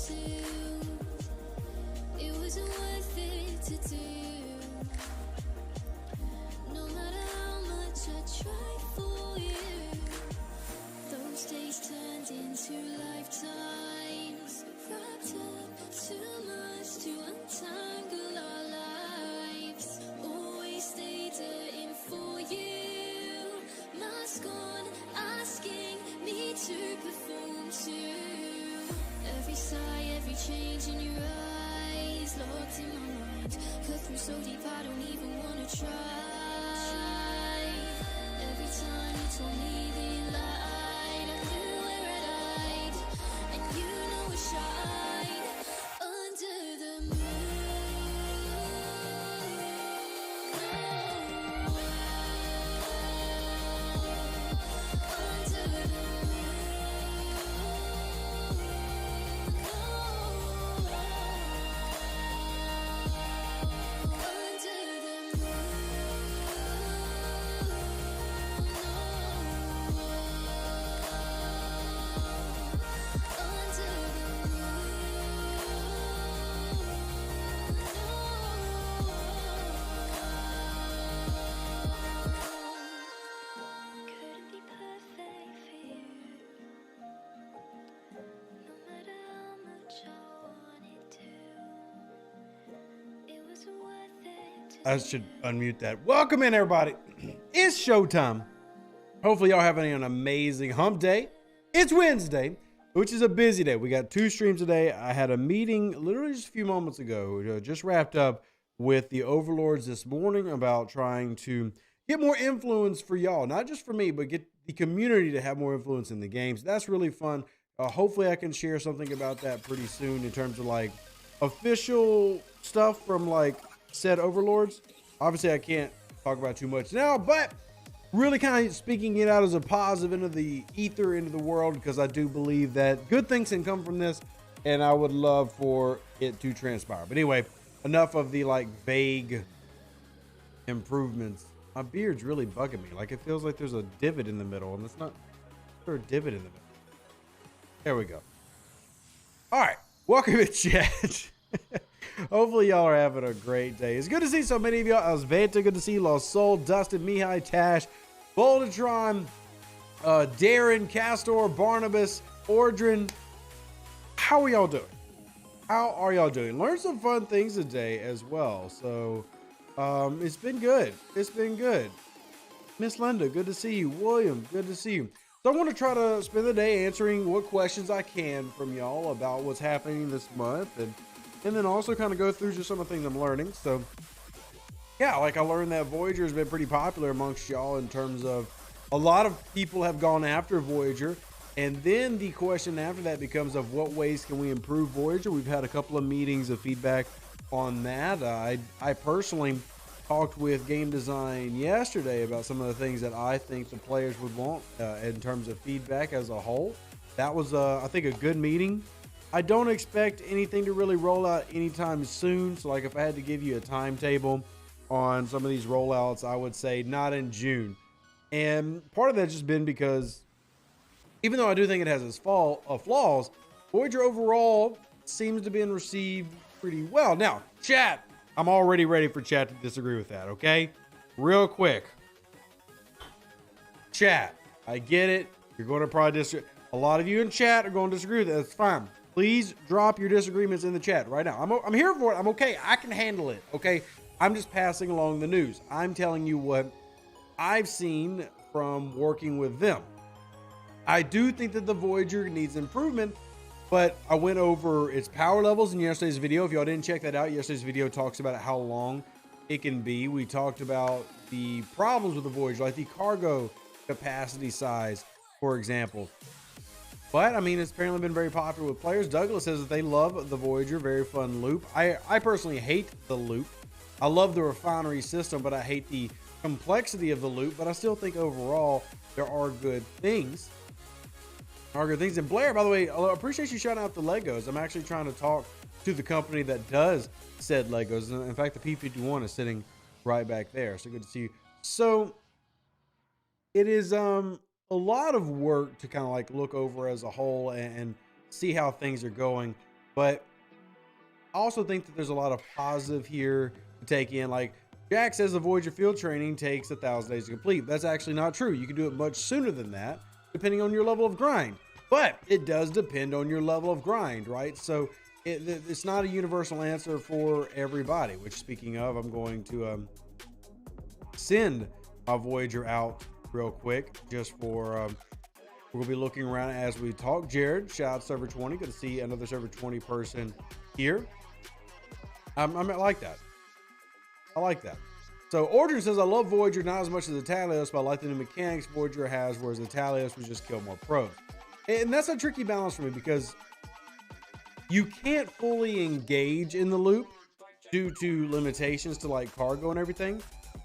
too. It wasn't worth it to do. No matter how much I tried for you, those days turned into lifetimes. Wrapped up too much to untangle our lives. Always stayed in for you. Mask on, asking me to perform too. Every sigh, every change in your eyes, locked in my mind. Cut through so deep I don't even wanna try. Every time you told me that you lied, I knew where I'd hide, and you know I shine under the moon. Under the couldn't be perfect for you, no matter how much I wanted to. It wasn't worth it to I should unmute that. Welcome in, everybody. It's showtime. Hopefully, y'all having an amazing hump day. It's Wednesday, which is a busy day. We got 2 streams today. I had a meeting literally just a few moments ago, just wrapped up with the overlords this morning about trying to get more influence for y'all, not just for me, but get the community to have more influence in the games. That's really fun. Hopefully, I can share something about that pretty soon in terms of like official stuff from like said overlords. Obviously, I can't talk about too much now, but really kind of speaking it out as a positive into the ether, into the world, because I do believe that good things can come from this, and I would love for it to transpire. But anyway, enough of the like vague improvements. My beard's really bugging me. Like it feels like there's a divot in the middle, and it's not. There's a divot in the middle. There we go. All right, welcome to chat. Hopefully y'all are having a great day. It's good to see so many of y'all. Asvanta, good to see you. Lost Soul, Dustin, Mihai, Tash, Voltatron, Darren, Castor, Barnabas, Ordrin. How are y'all doing? How are y'all doing? Learned some fun things today as well. So it's been good. It's been good. Miss Linda, good to see you. William, good to see you. So I want to try to spend the day answering what questions I can from y'all about what's happening this month, and then also kind of go through just some of the things I'm learning. So yeah, like I learned that Voyager has been pretty popular amongst y'all in terms of a lot of people have gone after Voyager. And then the question after that becomes of what ways can we improve Voyager? We've had a couple of meetings of feedback on that. I personally talked with game design yesterday about some of the things that I think the players would want in terms of feedback as a whole. That was, I think, a good meeting. I don't expect anything to really roll out anytime soon. So like if I had to give you a timetable on some of these rollouts, I would say not in June. And part of that's just been because even though I do think it has its flaws, Voyager overall seems to be received pretty well. Now, chat, I'm already ready for chat to disagree with that, okay? Real quick. Chat, I get it. You're going to probably disagree. A lot of you in chat are going to disagree with that. That's fine. Please drop your disagreements in the chat right now. I'm here for it. I'm okay. I can handle it, okay? I'm just passing along the news. I'm telling you what I've seen from working with them. I do think that the Voyager needs improvement, but I went over its power levels in yesterday's video. If y'all didn't check that out, yesterday's video talks about how long it can be. We talked about the problems with the Voyager, like the cargo capacity size, for example. But, I mean, it's apparently been very popular with players. Douglas says that they love the Voyager. Very fun loop. I personally hate the loop. I love the refinery system, but I hate the complexity of the loop. But I still think overall there are good things. And Blair, by the way, I appreciate you shouting out the Legos. I'm actually trying to talk to the company that does said Legos. In fact, the P51 is sitting right back there. So good to see you. So it is a lot of work to kind of like look over as a whole and see how things are going. But I also think that there's a lot of positive here to take in. Like Jack says, the Voyager field training takes 1,000 days to complete. That's actually not true. You can do it much sooner than that, depending on your level of grind. But it does depend on your level of grind, right? So it's not a universal answer for everybody, which, speaking of, I'm going to send my Voyager out real quick just for we'll be looking around as we talk. Jared, shout out server 20. Good to see another server 20 person here. I like that. I like that. So Origin says, I love Voyager not as much as the Talios, but I like the new mechanics Voyager has, whereas the Talios would just kill more probes. And that's a tricky balance for me because you can't fully engage in the loop due to limitations to like cargo and everything.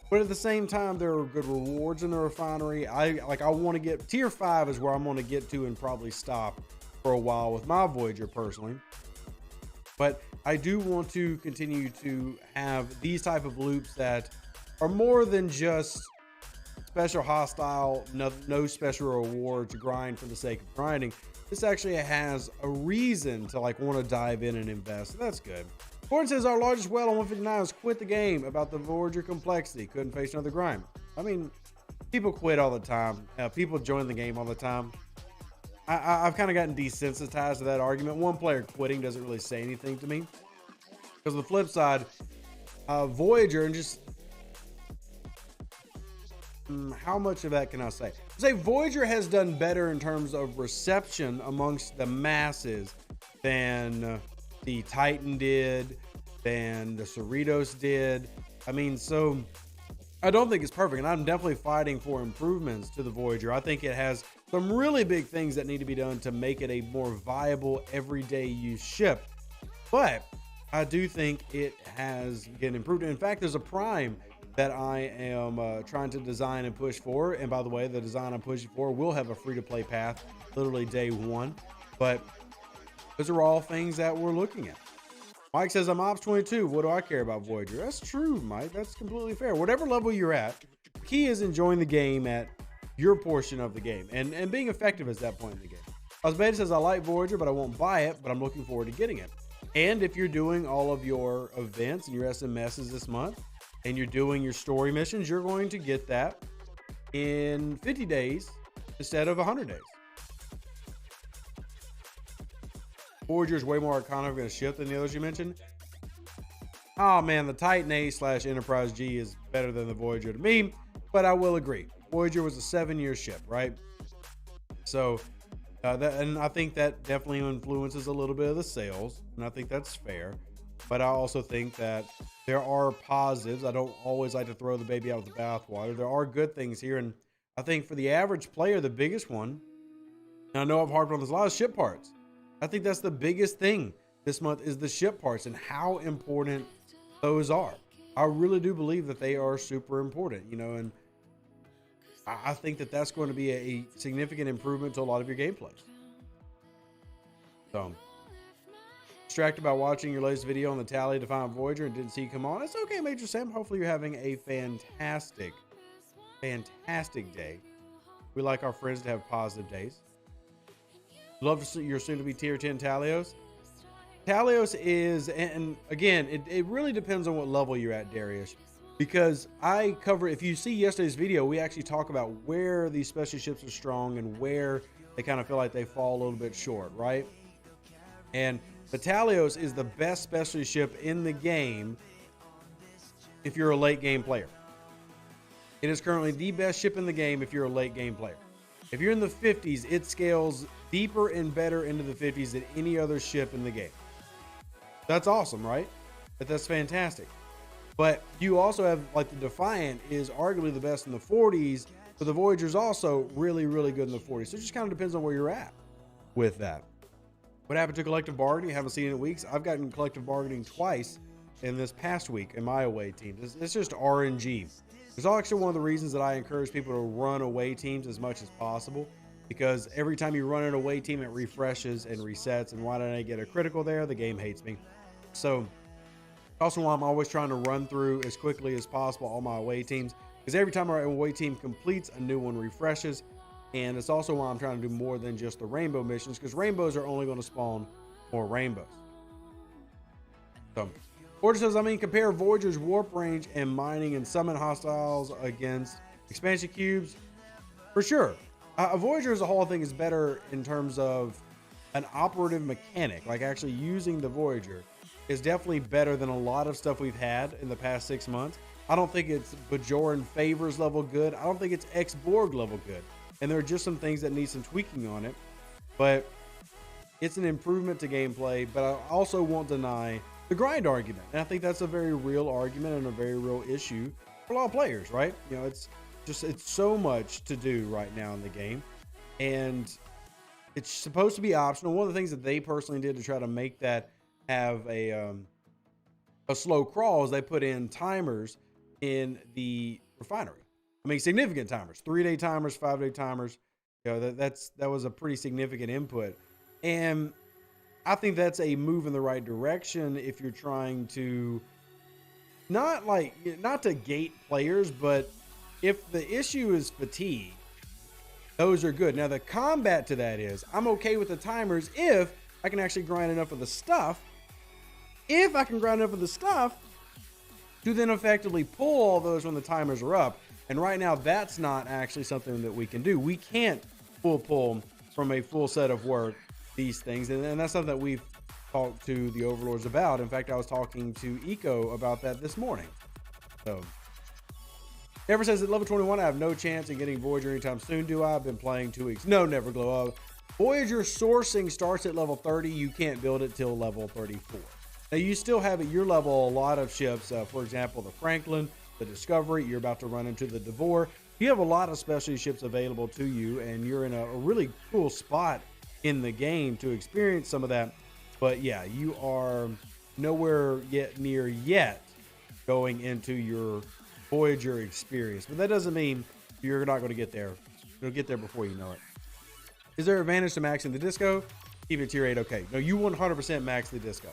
But at the same time, there are good rewards in the refinery. I want to get tier 5 is where I'm going to get to and probably stop for a while with my Voyager personally. But I do want to continue to have these type of loops that are more than just special hostile, no special reward to grind for the sake of grinding. This actually has a reason to like want to dive in and invest. So that's good. Gordon says our largest whale on 159 has quit the game about the Voyager complexity. Couldn't face another grind. I mean, people quit all the time. People join the game all the time. I've kind of gotten desensitized to that argument. One player quitting doesn't really say anything to me. Because on the flip side, Voyager and just how much of that can I say? Voyager has done better in terms of reception amongst the masses than the Titan did, than the Cerritos did. I mean, so I don't think it's perfect, and I'm definitely fighting for improvements to the Voyager. I think it has some really big things that need to be done to make it a more viable everyday use ship. But I do think it has been improved. In fact, there's a Prime that I am trying to design and push for. And by the way, the design I'm pushing for will have a free-to-play path literally day one. But those are all things that we're looking at. Mike says, I'm Ops 22. What do I care about Voyager? That's true, Mike. That's completely fair. Whatever level you're at, the key is enjoying the game at your portion of the game and being effective at that point in the game. Osbeda says, I like Voyager, but I won't buy it, but I'm looking forward to getting it. And if you're doing all of your events and your SMSs this month, and you're doing your story missions, you're going to get that in 50 days instead of 100 days. Voyager is way more iconic in a ship than the others you mentioned. Oh man, the Titan A/Enterprise G is better than the Voyager to me, but I will agree. Voyager was a 7-year ship, right? So, and I think that definitely influences a little bit of the sales, and I think that's fair. But I also think that there are positives. I don't always like to throw the baby out with the bathwater. There are good things here. And I think for the average player, the biggest one, and I know I've harped on this a lot, is ship parts. I think that's the biggest thing this month is the ship parts and how important those are. I really do believe that they are super important, you know, and I think that that's going to be a significant improvement to a lot of your gameplays. So, distracted by watching your latest video on the tally to find Voyager and didn't see you come on. It's okay, Major Sam. Hopefully you're having a fantastic day. We like our friends to have positive days. Love to see your soon-to-be tier 10 Talios. Talios is, and again, it really depends on what level you're at, Darius. Because I cover, if you see yesterday's video, we actually talk about where these special ships are strong and where they kind of feel like they fall a little bit short, right? And the Talios is the best specialty ship in the game if you're a late game player. It is currently the best ship in the game if you're a late game player. If you're in the 50s, it scales deeper and better into the 50s than any other ship in the game. That's awesome, right? That's fantastic. But you also have, like, the Defiant is arguably the best in the 40s, but the Voyager's also really, really good in the 40s. So it just kind of depends on where you're at with that. What happened to collective bargaining? I haven't seen it in weeks. I've gotten collective bargaining twice in this past week in my away team. It's just RNG. It's actually one of the reasons that I encourage people to run away teams as much as possible, because every time you run an away team, it refreshes and resets. And why did I get a critical there? The game hates me. So also why I'm always trying to run through as quickly as possible all my away teams, because every time our away team completes, a new one refreshes. And it's also why I'm trying to do more than just the rainbow missions, because rainbows are only going to spawn more rainbows. So, Forge says, I mean, compare Voyager's warp range and mining and summon hostiles against expansion cubes. For sure. Voyager as a whole, I think, is better in terms of an operative mechanic. Like actually using the Voyager is definitely better than a lot of stuff we've had in the past 6 months. I don't think it's Bajoran Favors level good. I don't think it's X-Borg level good. And there are just some things that need some tweaking on it. But it's an improvement to gameplay. But I also won't deny the grind argument. And I think that's a very real argument and a very real issue for a lot of players, right? You know, it's so much to do right now in the game. And it's supposed to be optional. One of the things that they personally did to try to make that have a slow crawl is they put in timers in the refinery. I mean, significant timers, 3-day timers, 5-day timers. You know, that was a pretty significant input. And I think that's a move in the right direction if you're trying to not to gate players, but if the issue is fatigue, those are good. Now the combat to that is I'm okay with the timers if I can actually grind enough of the stuff. If I can grind enough of the stuff to then effectively pull all those when the timers are up. And right now that's not actually something that we can do. We can't full pull from a full set of work these things. And that's something that we've talked to the overlords about. In fact, I was talking to Eco about that this morning. So Never says at level 21, I have no chance in getting Voyager anytime soon, do I? I've been playing 2 weeks. No, never glow up. Voyager sourcing starts at level 30. You can't build it till level 34. Now, you still have at your level a lot of ships. For example, the Franklin, the Discovery. You're about to run into the Devore. You have a lot of specialty ships available to you, and you're in a really cool spot in the game to experience some of that. But yeah, you are nowhere near going into your Voyager experience. But that doesn't mean you're not going to get there. You'll get there before you know it. Is there an advantage to maxing the disco? Keep it tier 8, okay. No, you 100% max the disco.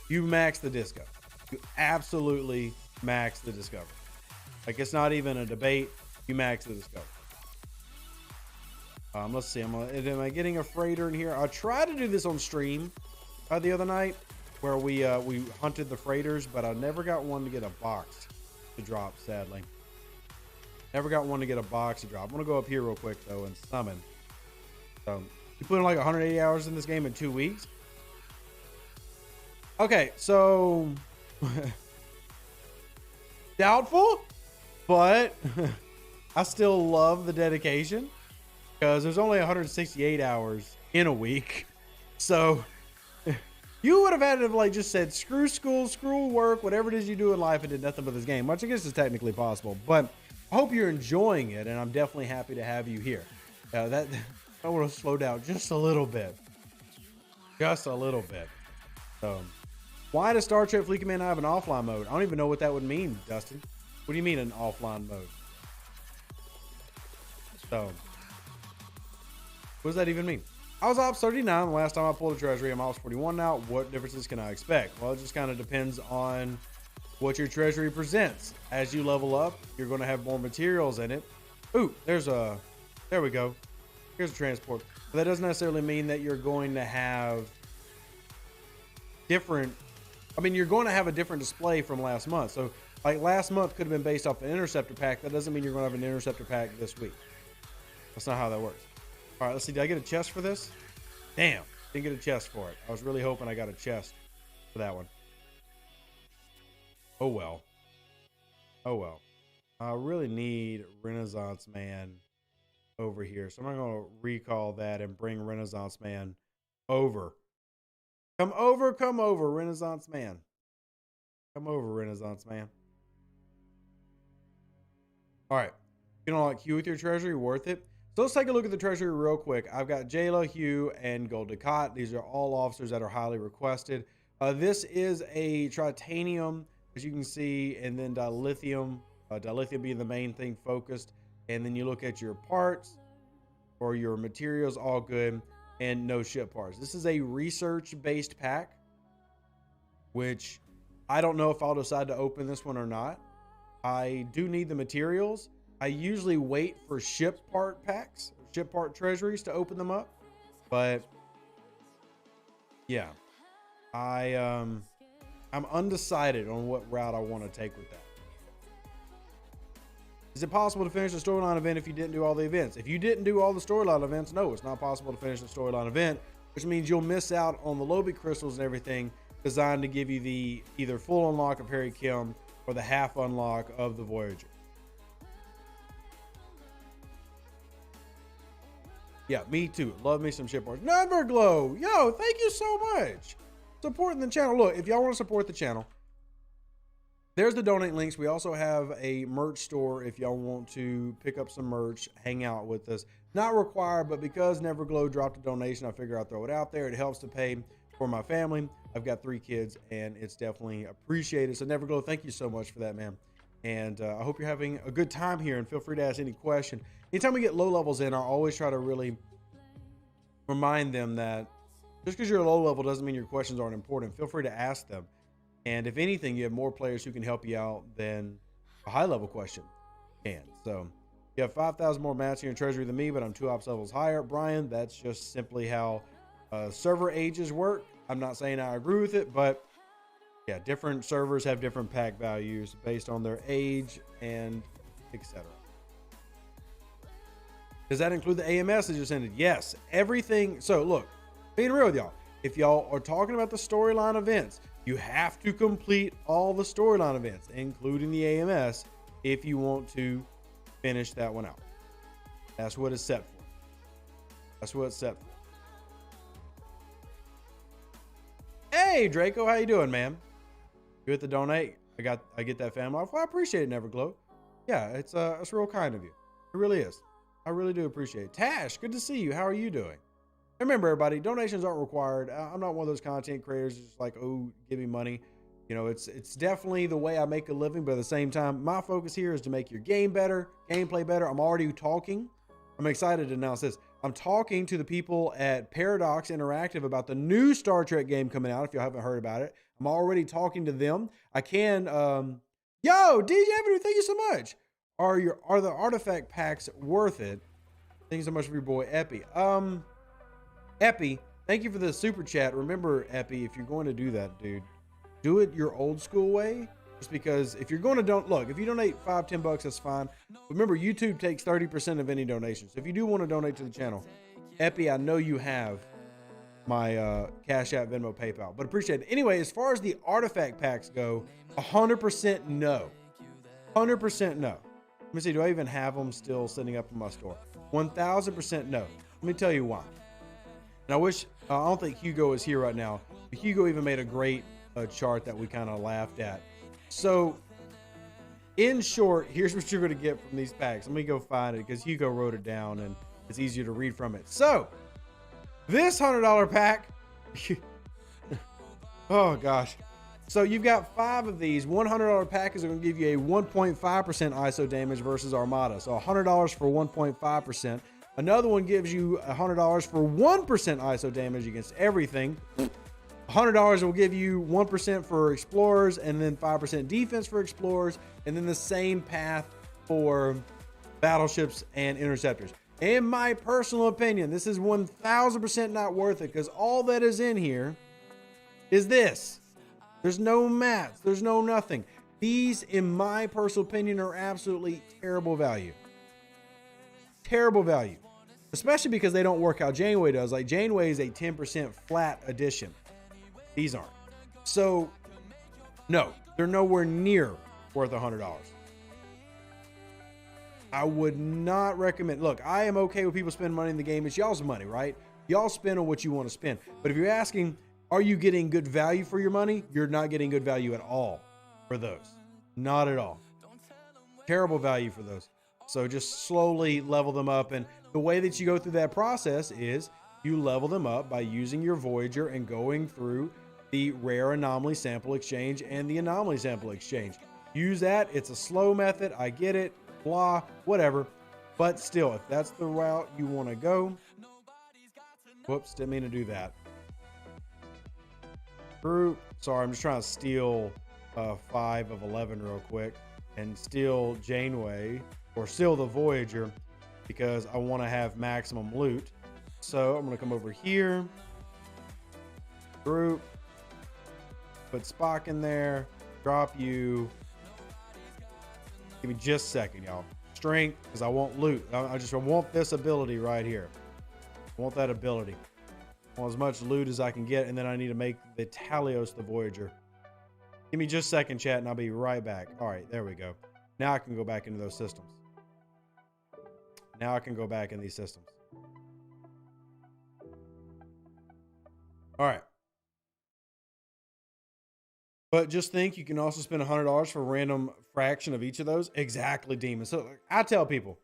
You max the disco. You absolutely max the discovery. Like, it's not even a debate. You max the discovery. Let's see. Am I getting a freighter in here? I tried to do this on stream the other night where we hunted the freighters, but I never got one to get a box to drop, sadly. Never got one to get a box to drop. I'm going to go up here real quick, though, and summon. So, you put in like 180 hours in this game in 2 weeks. Okay, so doubtful, but I still love the dedication because there's only 168 hours in a week. So you would have had to have like just said, screw school, screw work, whatever it is you do in life and did nothing but this game, which I guess is technically possible, but I hope you're enjoying it. And I'm definitely happy to have you here. I want to slow down just a little bit. Just a little bit. So, why does Star Trek Fleet Command have an offline mode? I don't even know what that would mean, Dustin. What do you mean an offline mode? So, what does that even mean? I was Ops 39 the last time I pulled a treasury. I'm Ops 41 now. What differences can I expect? Well, it just kind of depends on what your treasury presents. As you level up, you're going to have more materials in it. Ooh, there we go. Here's a transport. But that doesn't necessarily mean that you're going to have different. I mean, you're going to have a different display from last month. So, like last month could have been based off an interceptor pack. That doesn't mean you're going to have an interceptor pack this week. That's not how that works. All right, let's see. Did I get a chest for this? Damn, didn't get a chest for it. I was really hoping I got a chest for that one. Oh well. Oh well. I really need Renaissance Man over here. So I'm going to recall that and bring Renaissance Man over. Come over, Renaissance Man. Come over, Renaissance Man. All right. You don't like Hugh with your treasury? Worth it? So let's take a look at the treasury real quick. I've got Jayla, Hugh, and Gold Ducat. These are all officers that are highly requested. This is a tritanium, as you can see, and then dilithium. Dilithium being the main thing focused. And then you look at your parts or your materials, all good, and no ship parts. This is a research-based pack, which I don't know if I'll decide to open this one or not. I do need the materials. I usually wait for ship part packs, ship part treasuries to open them up. But yeah, I I'm undecided on what route I want to take with that. Is it possible to finish the storyline event if you didn't do all the events? If you didn't do all the storyline events, no, it's not possible to finish the storyline event, which means you'll miss out on the Lobby crystals and everything designed to give you the either full unlock of Harry Kim or the half unlock of the Voyager. Yeah, me too. Love me some shipboards. Neverglow, yo, thank you so much. Supporting the channel. Look, if y'all want to support the channel, there's the donate links. We also have a merch store if y'all want to pick up some merch, hang out with us. Not required, but because Neverglow dropped a donation, I figure I'll throw it out there. It helps to pay for my family. I've got 3 kids, and it's definitely appreciated. So Neverglow, thank you so much for that, man. And I hope you're having a good time here, and feel free to ask any question. Anytime we get low levels in, I always try to really remind them that just because you're a low level doesn't mean your questions aren't important. Feel free to ask them. And if anything, you have more players who can help you out than a high level question can. So you have 5,000 more mats in your treasury than me, but I'm 2 ops levels higher. Brian, that's just simply how server ages work. I'm not saying I agree with it, but yeah, different servers have different pack values based on their age and etc. Does that include the AMS that just ended? Yes, everything. So look, being real with y'all, if y'all are talking about the storyline events, you have to complete all the storyline events, including the AMS, if you want to finish that one out. That's what it's set for. That's what it's set for. Hey, Draco, how you doing, man? You hit the donate? I get that family off. Well, I appreciate it, Neverglow. Yeah, it's real kind of you. It really is. I really do appreciate it. Tash, good to see you. How are you doing? Remember, everybody, donations aren't required. I'm not one of those content creators just like, oh, give me money. You know, it's definitely the way I make a living, but at the same time, my focus here is to make your game better, gameplay better. I'm already talking. I'm excited to announce this. I'm talking to the people at Paradox Interactive about the new Star Trek game coming out, if you haven't heard about it. I'm already talking to them. I can, yo, DJ Avenue, thank you so much. Are the artifact packs worth it? Thank you so much for your boy, Epi. Epi, thank you for the super chat. Remember, Epi, if you're going to do that, dude, do it your old school way. Just because if you're going to if you donate $5-10, that's fine. Remember, YouTube takes 30% of any donations. So if you do want to donate to the channel, Epi, I know you have my Cash App, Venmo, PayPal, but appreciate it. Anyway, as far as the artifact packs go, 100% no. 100% no. Let me see, do I even have them still sitting up in my store? 1000% no. Let me tell you why. And I wish, I don't think Hugo is here right now, but Hugo even made a great chart that we kind of laughed at. So, in short, here's what you're going to get from these packs. Let me go find it because Hugo wrote it down and it's easier to read from it. So, this $100 pack, oh gosh. So you've got 5 of these. $100 pack is going to give you a 1.5% ISO damage versus Armada. So $100 for 1.5%. Another one gives you $100 for 1% ISO damage against everything. $100 will give you 1% for Explorers and then 5% defense for Explorers. And then the same path for Battleships and Interceptors. In my personal opinion, this is 1000% not worth it because all that is in here is this. There's no mats. There's no nothing. These, in my personal opinion, are absolutely terrible value. Terrible value. Especially because they don't work how Janeway does. Like, Janeway is a 10% flat addition. These aren't. So, no. They're nowhere near worth $100. I would not recommend. Look, I am okay with people spending money in the game. It's y'all's money, right? Y'all spend on what you want to spend. But if you're asking, are you getting good value for your money? You're not getting good value at all for those. Not at all. Terrible value for those. So just slowly level them up. And the way that you go through that process is you level them up by using your Voyager and going through the rare anomaly sample exchange and the anomaly sample exchange. Use that. It's a slow method. I get it. Blah, whatever. But still, if that's the route you want to go. Whoops, didn't mean to do that. Sorry, I'm just trying to steal 5 of 11 real quick and steal Janeway or steal the Voyager because I want to have maximum loot. So I'm going to come over here, group, put Spock in there, drop you. Give me just a second, y'all. Strength, because I want loot. I want this ability right here. I want that ability. I want as much loot as I can get, and then I need to make the Talios the Voyager. Give me just a second, chat, and I'll be right back. All right, there we go. Now I can go back into those systems. Now I can go back in these systems. All right. But just think, you can also spend $100 for a random fraction of each of those. Exactly, Demon. So I tell people,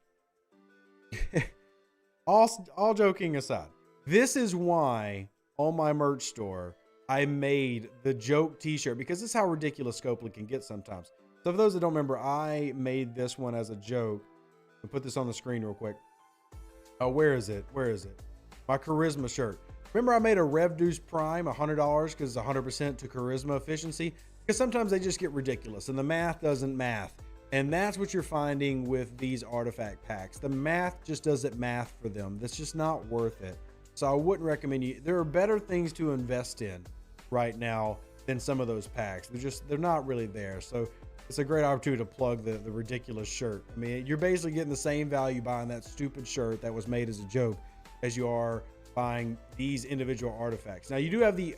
all joking aside, this is why on my merch store, I made the joke t-shirt, because this is how ridiculous Scopely can get sometimes. So for those that don't remember, I made this one as a joke. I'll put this on the screen real quick. Oh, where is it? Where is it? My charisma shirt. Remember I made a Rev Deuce Prime $100 because it's 100% to charisma efficiency? Because sometimes they just get ridiculous and the math doesn't math. And that's what you're finding with these artifact packs. The math just doesn't math for them. That's just not worth it. So I wouldn't recommend you. There are better things to invest in right now than some of those packs. They're not really there. So it's a great opportunity to plug the ridiculous shirt. I mean, you're basically getting the same value buying that stupid shirt that was made as a joke as you are buying these individual artifacts. Now you do have the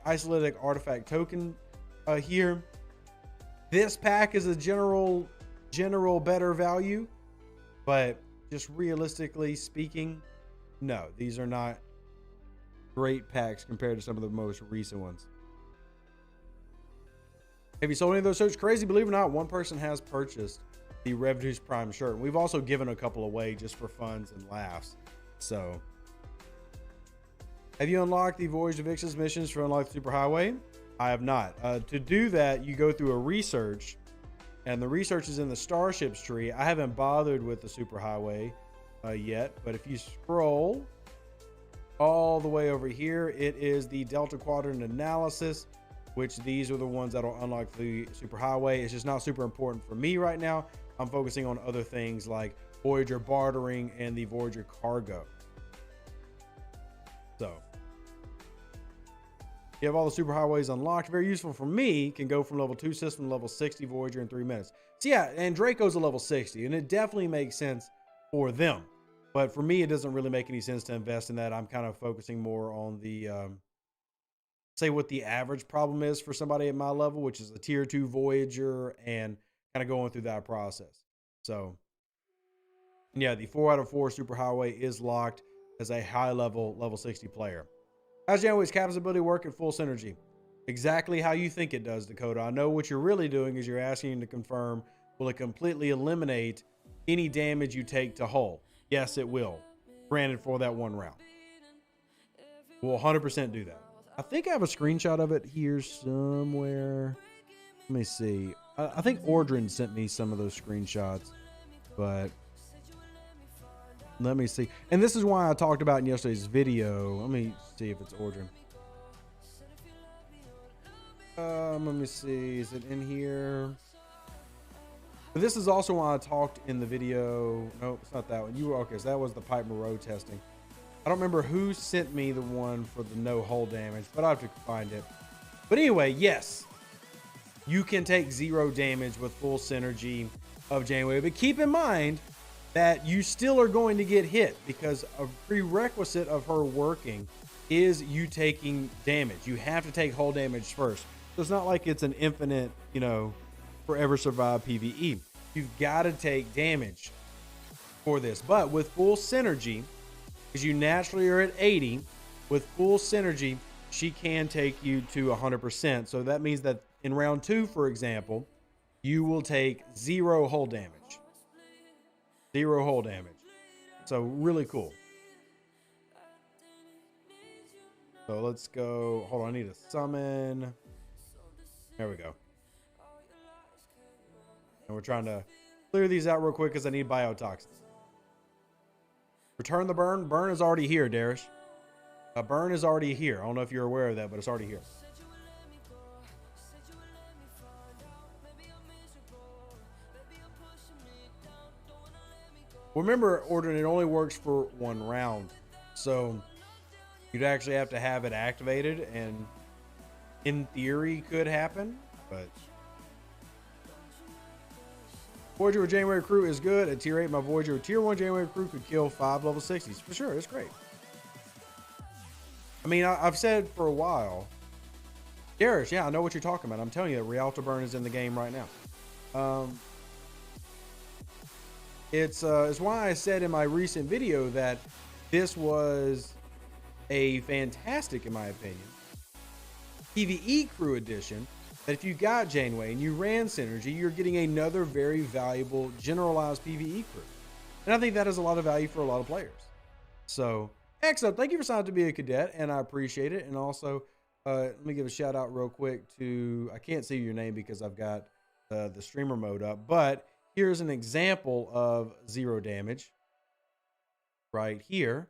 isolated artifact token here. This pack is a general better value, but just realistically speaking, no, these are not great packs compared to some of the most recent ones. Have you sold any of those shirts? Crazy, believe it or not, one person has purchased the Rev Deuce Prime shirt. We've also given a couple away just for funs and laughs. So, have you unlocked the Voyage of Ix's missions for Unlock the Superhighway? I have not. To do that, you go through a research, and the research is in the Starships tree. I haven't bothered with the Superhighway yet, but if you scroll all the way over here, it is the Delta Quadrant Analysis, which these are the ones that'll unlock the Superhighway. It's just not super important for me right now. I'm focusing on other things like Voyager bartering and the Voyager cargo. So you have all the superhighways unlocked. Very useful for me. Can go from level 2 system to level 60 Voyager in 3 minutes. So yeah, and Draco's a level 60, and it definitely makes sense for them. But for me, it doesn't really make any sense to invest in that. I'm kind of focusing more on the, say what the average problem is for somebody at my level, which is a tier 2 Voyager, and kind of going through that process. So yeah, the 4 out of 4 superhighway is locked as a high level 60 player. How's Janeway's captain's ability work at full synergy? Exactly how you think it does, Dakota. I know what you're really doing is you're asking to confirm, will it completely eliminate any damage you take to hull? Yes, it will. Granted, for that one round. We'll 100% do that. I think I have a screenshot of it here somewhere. Let me see. I think Ordrin sent me some of those screenshots, but let me see. And this is why I talked about in yesterday's video. Let me see if it's Ordrin. Let me see. Is it in here? But this is also why I talked in the video. Nope, it's not that one. You were okay. So that was the Pipe Moreau testing. I don't remember who sent me the one for the no hull damage, but I have to find it. But anyway, yes, you can take 0 damage with full synergy of Janeway. But keep in mind that you still are going to get hit, because a prerequisite of her working is you taking damage. You have to take hull damage first. So it's not like it's an infinite, forever survive PvE. You've got to take damage for this. But with full synergy, because you naturally are at 80, with full synergy, she can take you to 100%. So that means that in round 2, for example, you will take 0 hull damage. 0 hull damage. So really cool. So let's go. Hold on, I need to summon. There we go. And we're trying to clear these out real quick because I need biotoxins. Return the burn. Burn is already here, Darish. A burn is already here. I don't know if you're aware of that, but it's already here. Remember, Ordin, it only works for 1 round. So you'd actually have to have it activated, and in theory could happen, but Voyager with Janeway crew is good. At tier 8, my Voyager with tier 1 Janeway crew could kill 5 level 60s. For sure, it's great. I mean, I've said for a while, Garish, yeah, I know what you're talking about. I'm telling you that Rialto Burn is in the game right now. It's why I said in my recent video that this was a fantastic, in my opinion, PvE crew edition. That if you got Janeway and you ran Synergy, you're getting another very valuable generalized PvE crew. And I think that has a lot of value for a lot of players. So, excellent. Thank you for signing up to be a cadet, and I appreciate it. And also, let me give a shout out real quick to, I can't see your name because I've got the streamer mode up, but here's an example of 0 damage right here,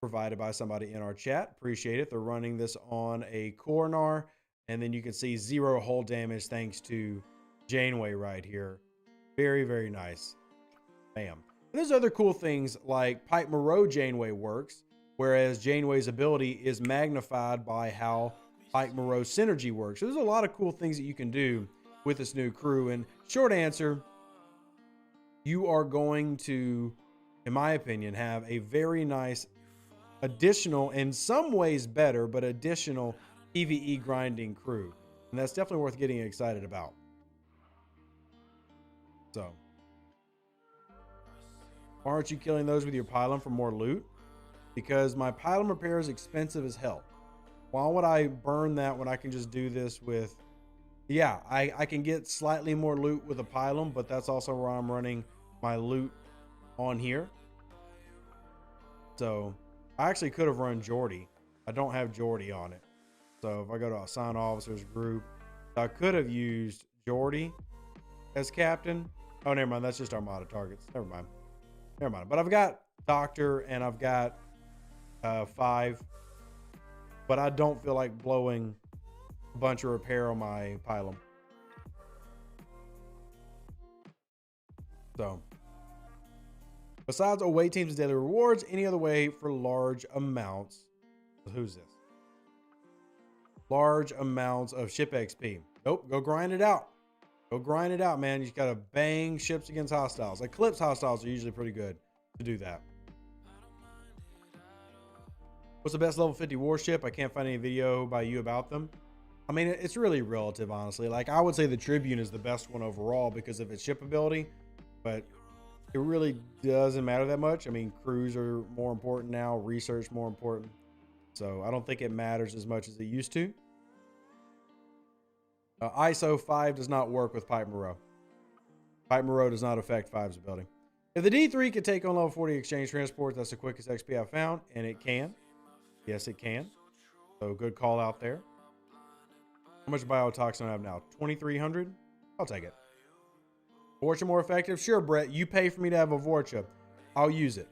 provided by somebody in our chat. Appreciate it. They're running this on a Coronar, and then you can see 0 hull damage thanks to Janeway right here. Very, very nice. Bam. And there's other cool things like Pipe Moreau Janeway works, whereas Janeway's ability is magnified by how Pipe Moreau Synergy works. So there's a lot of cool things that you can do with this new crew. And short answer, you are going to, in my opinion, have a very nice additional, in some ways better, but additional PvE grinding crew. And that's definitely worth getting excited about. So, why aren't you killing those with your pylon for more loot? Because my pylon repair is expensive as hell. Why would I burn that when I can just do this with, yeah, I can get slightly more loot with a pylon, but that's also where I'm running my loot on here. So I actually could have run Geordie. I don't have Geordie on it. So if I go to assign officers group, I could have used Geordie as captain. Oh, never mind. That's just Armada targets. Never mind. Never mind. But I've got Doctor and I've got 5. But I don't feel like blowing a bunch of repair on my pylon. So, besides away teams and daily rewards, any other way for large amounts? Who's this? Large amounts of ship XP. Nope, go grind it out. Go grind it out, man. You just gotta bang ships against hostiles. Eclipse hostiles are usually pretty good to do that. What's the best level 50 warship? I can't find any video by you about them. I mean, it's really relative, honestly. Like, I would say the Tribune is the best one overall because of its ship ability, but it really doesn't matter that much. I mean, crews are more important now, research more important. So I don't think it matters as much as it used to. ISO 5 does not work with Pipe Moreau. Pipe Moreau does not affect 5's ability. If the D3 could take on level 40 exchange transport, that's the quickest XP I've found, and it can. Yes, it can. So good call out there. How much biotoxin do I have now? 2,300? I'll take it. Vorcha more effective? Sure, Brett. You pay for me to have a Vorcha. I'll use it.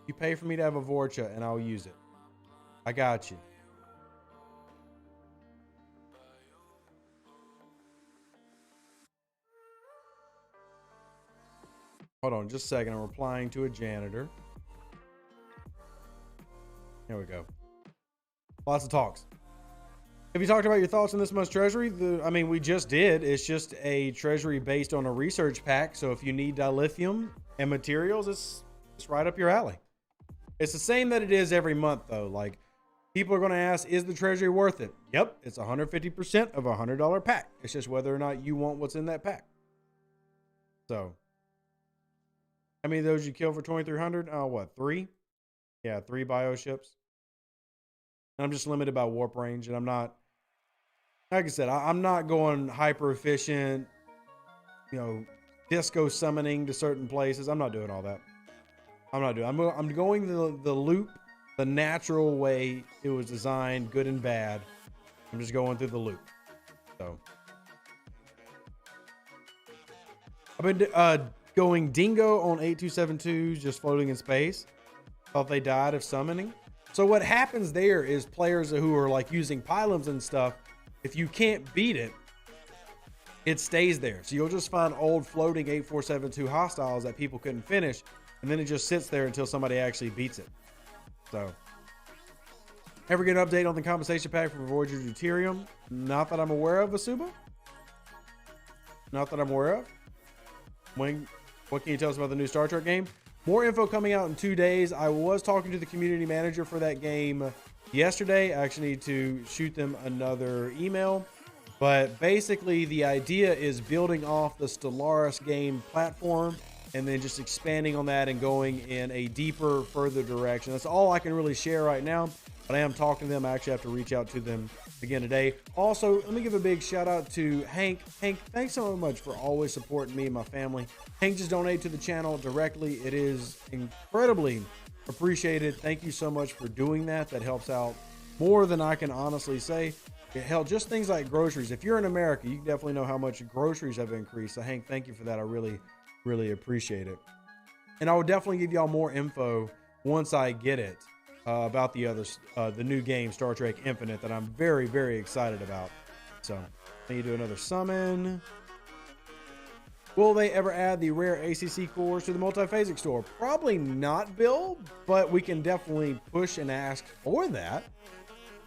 You pay for me to have a Vorcha, and I'll use it. I got you. Hold on just a second. I'm replying to a janitor. Here we go. Lots of talks. Have you talked about your thoughts on this month's treasury? I mean, we just did. It's just a treasury based on a research pack. So if you need dilithium and materials, it's right up your alley. It's the same that it is every month, though. Like, people are going to ask, is the treasury worth it? Yep, it's 150% of a $100 pack. It's just whether or not you want what's in that pack. So, how many of those you kill for 2,300? Oh, what, 3? Yeah, 3 bioships. I'm just limited by warp range, and I'm not, like I said, I'm not going hyper efficient, you know, disco summoning to certain places. I'm not doing all that. I'm going the loop, the natural way it was designed, good and bad. I'm just going through the loop. So I've been going dingo on 8272s, just floating in space. Thought they died of summoning. So what happens there is players who are like using pylons and stuff, if you can't beat it, it stays there. So you'll just find old floating 8472 hostiles that people couldn't finish, and then it just sits there until somebody actually beats it. So Ever get an update on the compensation pack for Voyager Deuterium? Not that I'm aware of, Asuba. Not that I'm aware of. What can you tell us about the new Star Trek game? More info coming out in 2 days. I was talking to the community manager for that game yesterday. I actually need to shoot them another email. But basically, the idea is building off the Stellaris game platform and then just expanding on that and going in a deeper, further direction. That's all I can really share right now. But I am talking to them. I actually have to reach out to them again today. Also, let me give a big shout out to Hank. Hank, thanks so much for always supporting me and my family. Hank just donated to the channel directly. It is incredibly appreciated. Thank you so much for doing that. That helps out more than I can honestly say. Hell, just things like groceries. If you're in America, you definitely know how much groceries have increased. So Hank, thank you for that. I really appreciate it. And I will definitely give y'all more info once I get it about the new game, Star Trek Infinite, that I'm very excited about. So I need to do another summon. Will they ever add the rare ACC cores to the multiphasic store? Probably not, Bill, but we can definitely push and ask for that.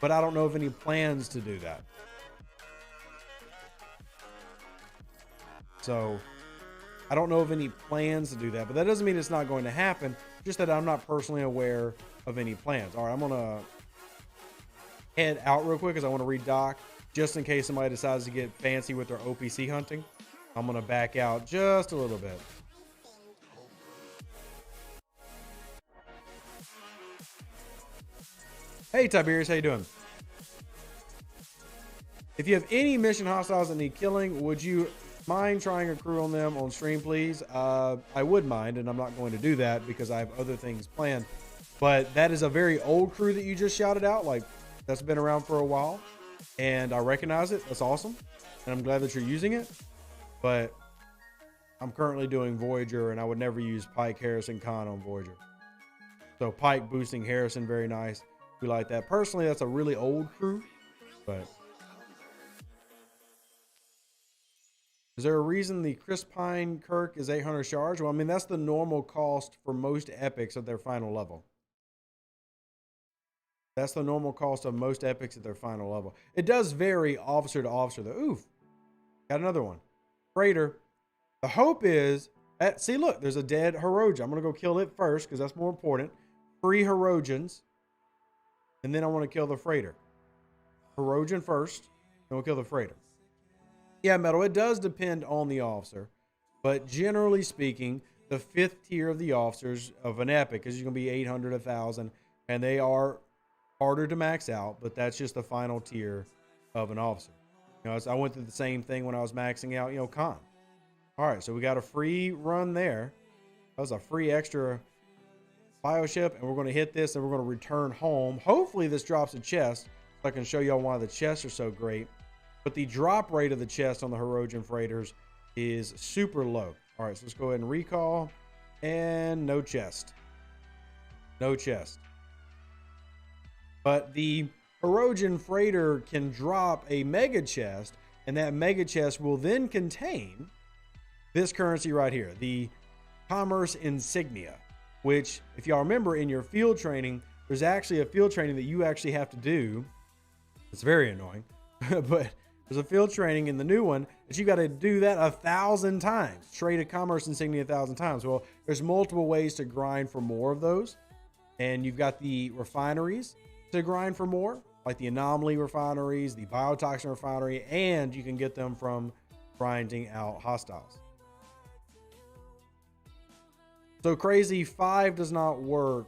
But I don't know of any plans to do that. So I don't know of any plans to do that, but that doesn't mean it's not going to happen. Just that I'm not personally aware of any plans. All right, I'm gonna head out real quick because I want to redock just in case somebody decides to get fancy with their OPC hunting. I'm gonna back out just a little bit. Hey Tiberius, how you doing? If you have any mission hostiles that need killing, would you mind trying a crew on them on stream, please? I would mind, and I'm not going to do that because I have other things planned. But that is a very old crew that you just shouted out. Like, that's been around for a while, and I recognize it. That's awesome, and I'm glad that you're using it. But I'm currently doing Voyager, and I would never use Pike, Harrison, Khan on Voyager. So Pike boosting Harrison, very nice. We like that. Personally, that's a really old crew, but is there a reason the Crispine Kirk is 800 shards? Well, I mean, that's the normal cost for most epics at their final level. That's the normal cost of most epics at their final level. It does vary officer to officer, though. Oof. Got another one. Freighter. The hope is, see, look, there's a dead Hirogen. I'm going to go kill it first because that's more important. Free Hirogens. And then I want to kill the freighter. Hirogen first, then we'll kill the freighter. Yeah, Metal, it does depend on the officer. But generally speaking, the 5th tier of the officers of an epic is going to be 800, 1,000. And they are harder to max out, but that's just the final tier of an officer. You know, I went through the same thing when I was maxing out, Khan. All right, so we got a free run there. That was a free extra bioship, and we're going to hit this, and we're going to return home. Hopefully this drops a chest, so I can show y'all why the chests are so great. But the drop rate of the chest on the Hirogen freighters is super low. All right, so let's go ahead and recall, and no chest. No chest. But the Hirogen freighter can drop a mega chest, and that mega chest will then contain this currency right here, the Commerce Insignia, which, if y'all remember in your field training, there's actually a field training that you actually have to do. It's very annoying, but there's a field training in the new one that you got to do that 1,000 times, trade a Commerce Insignia 1,000 times. Well, there's multiple ways to grind for more of those, and you've got the refineries to grind for more, like the anomaly refineries, the biotoxin refinery, and you can get them from grinding out hostiles. So crazy 5 does not work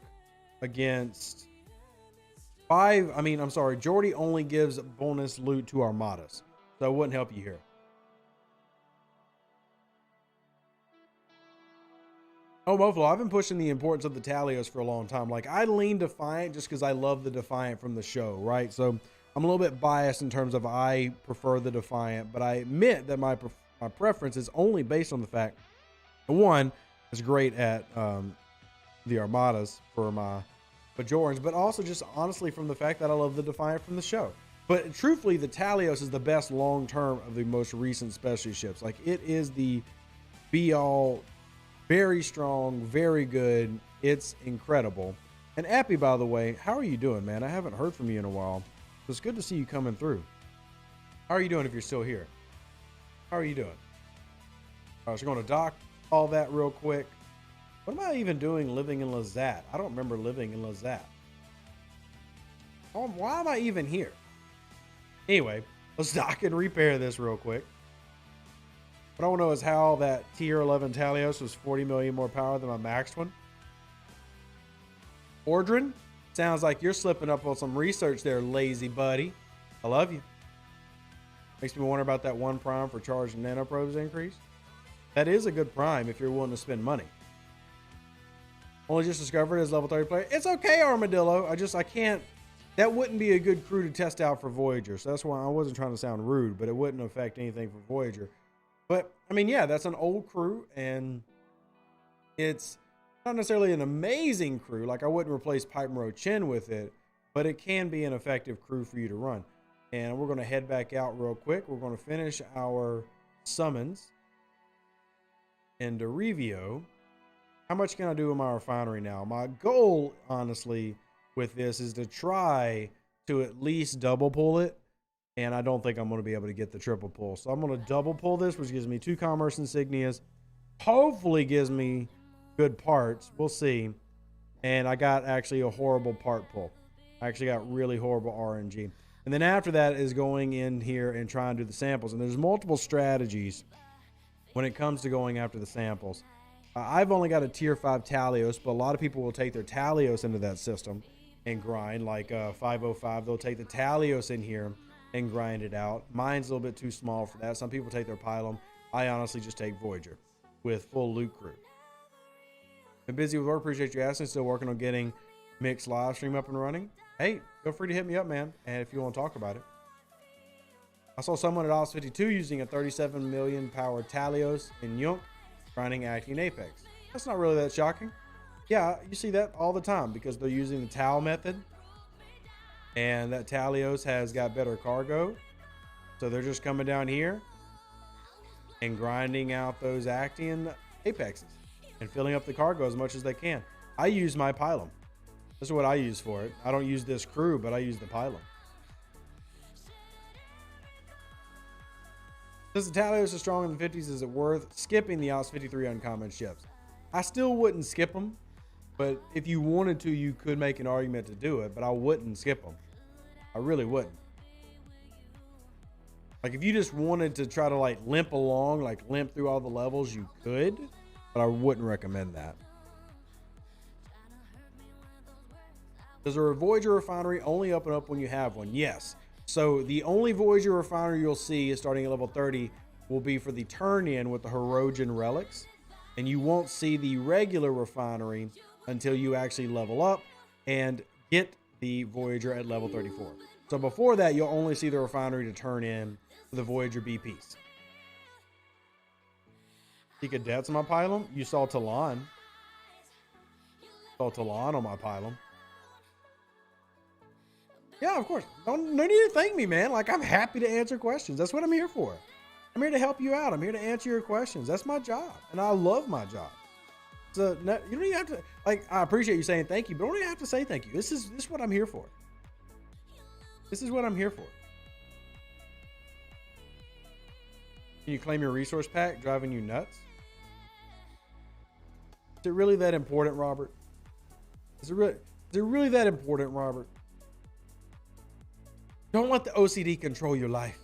against 5. I mean, I'm sorry, Geordi only gives bonus loot to armadas, so it wouldn't help you here. Oh, Moflo, I've been pushing the importance of the Talios for a long time. Like, I lean Defiant just because I love the Defiant from the show, right? So I'm a little bit biased in terms of I prefer the Defiant, but I admit that my preference is only based on the fact that, one, it's great at the armadas for my Bajorans, but also just honestly from the fact that I love the Defiant from the show. But truthfully, the Talios is the best long-term of the most recent specialty ships. Like, it is the be-all, very strong, very good. It's incredible. And Appy, by the way, how are you doing, man? I haven't heard from you in a while. It's good to see you coming through. How are you doing if you're still here? How are you doing? I was going to dock all that real quick. What am I even doing living in Lazat? I don't remember living in Lazat. Why am I even here? Anyway, let's dock and repair this real quick. What I want to know is how that tier 11 Talios was 40 million more power than my maxed one. Ordrin, sounds like you're slipping up on some research there, lazy buddy. I love you. Makes me wonder about that one prime for charge and nanoprobes increase. That is a good prime if you're willing to spend money. Only just discovered as level 30 player. It's okay, Armadillo. I can't. That wouldn't be a good crew to test out for Voyager. So that's why I wasn't trying to sound rude, but it wouldn't affect anything for Voyager. But I mean, yeah, that's an old crew and it's not necessarily an amazing crew. Like I wouldn't replace Pipe Monroe Chin with it, but it can be an effective crew for you to run. And we're going to head back out real quick. We're going to finish our summons into Revio. How much can I do in my refinery now? My goal, honestly, with this is to try to at least double pull it. And I don't think I'm going to be able to get the triple pull. So I'm going to double pull this, which gives me 2 commerce insignias. Hopefully gives me good parts. We'll see. And I got actually a horrible part pull. I actually got really horrible RNG. And then after that is going in here and trying to do the samples. And there's multiple strategies when it comes to going after the samples. I've only got a tier 5 Talios, but a lot of people will take their Talios into that system and grind. Like 505, they'll take the Talios in here and grind it out. Mine's a little bit too small for that. Some people take their Pylum. I honestly just take Voyager with full loot crew. Been busy with work. Appreciate you asking. Still working on getting Mixed live stream up and running. Hey, feel free to hit me up, man. And if you want to talk about it. I saw someone at Ops 52 using a 37 million power Talios in Yunk grinding Acting Apex. That's not really that shocking. Yeah, you see that all the time because they're using the Tal method. And that Talios has got better cargo. So they're just coming down here and grinding out those Actian Apexes and filling up the cargo as much as they can. I use my Pylum. This is what I use for it. I don't use this crew, but I use the Pylum. Since the Talios are strong in the 50s, is it worth skipping the Ops 53 uncommon ships? I still wouldn't skip them, but if you wanted to, you could make an argument to do it, but I wouldn't skip them. I really wouldn't. Like if you just wanted to try to like limp along, like limp through all the levels, you could, but I wouldn't recommend that. Does a Voyager refinery only open up when you have one? Yes. So the only Voyager refinery you'll see is starting at level 30 will be for the turn-in with the Hirogen relics. And you won't see the regular refinery until you actually level up and get the Voyager at level 34. So before that, you'll only see the refinery to turn in for the Voyager BPs. See cadets on my Pylum? You saw Talon. Saw Talon on my Pylum. Yeah, of course. No need to thank me, man. Like, I'm happy to answer questions. That's what I'm here for. I'm here to help you out. I'm here to answer your questions. That's my job. And I love my job. So, no, you don't even have to, like, I appreciate you saying thank you, but I don't even have to say thank you. This is what I'm here for. This is what I'm here for. Can you claim your resource pack driving you nuts? Is it really that important, Robert? Is it really that important, Robert? Don't let the OCD control your life.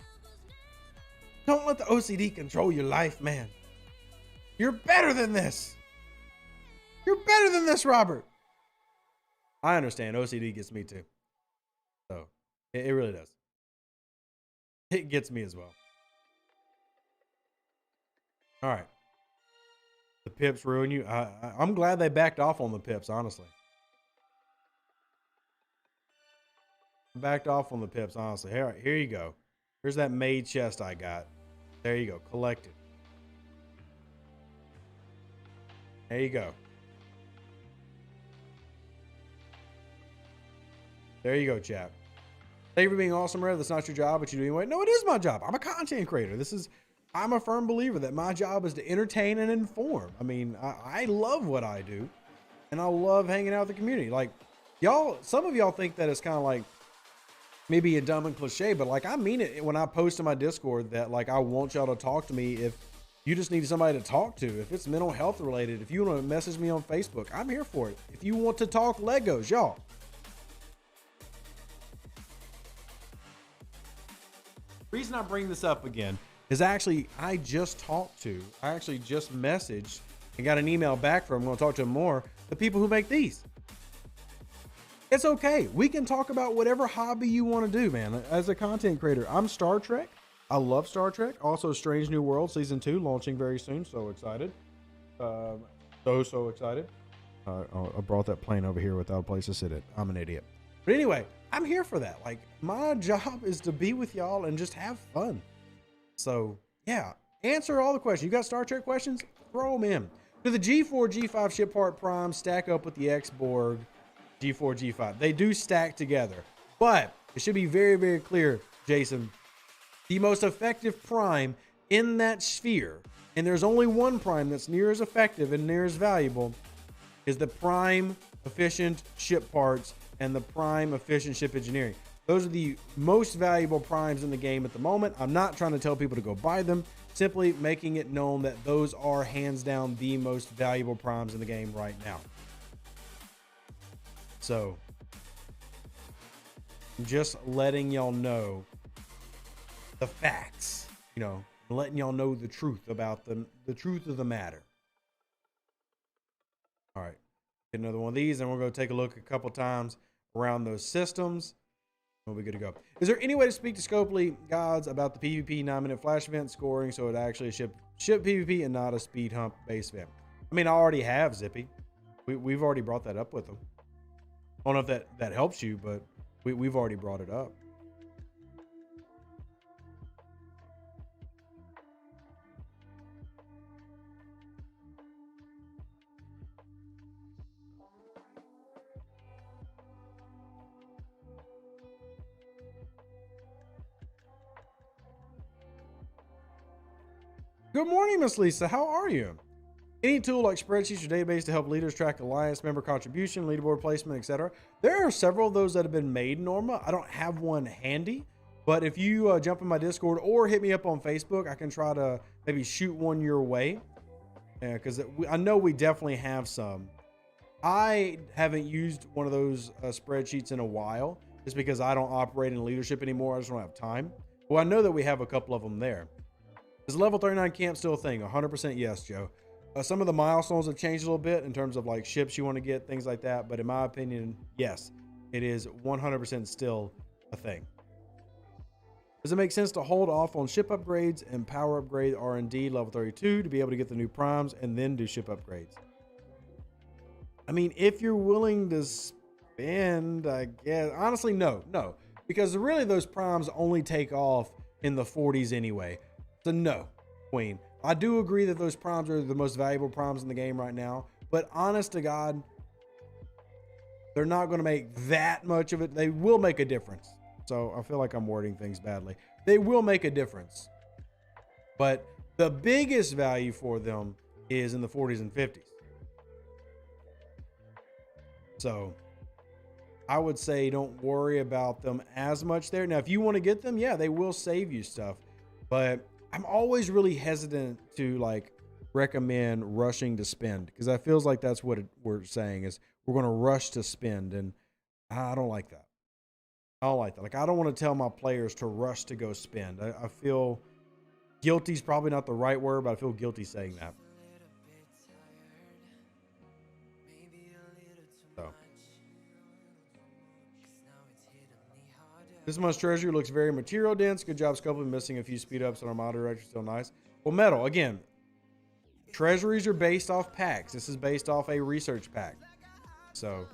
Don't let the OCD control your life, man. You're better than this. You're better than this, Robert. I understand. OCD gets me too. So, it really does. It gets me as well. All right. The pips ruin you. I'm glad they backed off on the pips, honestly. Backed off on the pips, honestly. Here you go. Here's that made chest I got. There you go. Collected. There you go. There you go, chap. Thank you for being awesome, Rev. That's not your job, but you do anyway. No, it is my job. I'm a content creator. I'm a firm believer that my job is to entertain and inform. I mean, I love what I do, and I love hanging out with the community. Like, Y'all, some of y'all think that it's kind of like maybe a dumb and cliche, but like I mean it when I post in my Discord that like I want y'all to talk to me if you just need somebody to talk to. If it's mental health related, if you want to message me on Facebook, I'm here for it. If you want to talk Legos, y'all. The reason I bring this up again is actually I just messaged and got an email back from, I'm going to talk to them more, the people who make these. It's okay. We can talk about whatever hobby you want to do, man. As a content creator, I'm Star Trek. I love Star Trek. Also, Strange New World Season 2 launching very soon. So excited. So excited. I brought that plane over here without a place to sit it. I'm an idiot. But anyway, I'm here for that. Like, my job is to be with y'all and just have fun. So, yeah. Answer all the questions. You got Star Trek questions? Throw them in. Do the G4, G5 ship part primes stack up with the X-Borg G4, G5? They do stack together. But it should be very, very clear, Jason. The most effective prime in that sphere, and there's only one prime that's near as effective and near as valuable, is the prime efficient ship parts and the prime efficient ship engineering. Those are the most valuable primes in the game at the moment. I'm not trying to tell people to go buy them, simply making it known that those are hands down the most valuable primes in the game right now. So, just letting y'all know the facts, you know, letting y'all know the truth about them, the truth of the matter. All right, get another one of these, and we're going to take a look a couple times around those systems. We'll be good to go. Is there any way to speak to Scopely gods about the PvP 9-minute flash event scoring so it actually ship PvP and not a speed hump base event? I mean, I already have Zippy. We've already brought that up with them. I don't know if that helps you, but we've already brought it up. Good morning, Miss Lisa. How are you? Any tool like spreadsheets or database to help leaders track alliance member contribution, leaderboard placement, etc. There are several of those that have been made, Norma. I don't have one handy, but if you jump in my Discord or hit me up on Facebook, I can try to maybe shoot one your way. Because I know we definitely have some. I haven't used one of those spreadsheets in a while, just because I don't operate in leadership anymore. I just don't have time. Well, I know that we have a couple of them there. Is level 39 camp still a thing? 100% yes, Joe. Some of the milestones have changed a little bit in terms of like ships you want to get, things like that. But in my opinion, yes, it is 100% still a thing. Does it make sense to hold off on ship upgrades and power upgrade R&D level 32 to be able to get the new primes and then do ship upgrades? I mean, if you're willing to spend, I guess. Honestly, no. Because really those primes only take off in the 40s anyway. So no, Queen. I do agree that those primes are the most valuable primes in the game right now, but honest to God, they're not going to make that much of it. They will make a difference. So I feel like I'm wording things badly. They will make a difference, but the biggest value for them is in the 40s and 50s. So I would say don't worry about them as much there. Now, if you want to get them, yeah, they will save you stuff, but I'm always really hesitant to like recommend rushing to spend, because I feels like that's what we're saying is we're going to rush to spend, and I don't like that. I don't like that. Like, I don't want to tell my players to rush to go spend. I feel guilty is probably not the right word, but I feel guilty saying that. So this month's treasury looks very material dense. Good job, Scopely. Missing a few speed ups on our model director. Still nice. Well, metal, again, treasuries are based off packs. This is based off a research pack. So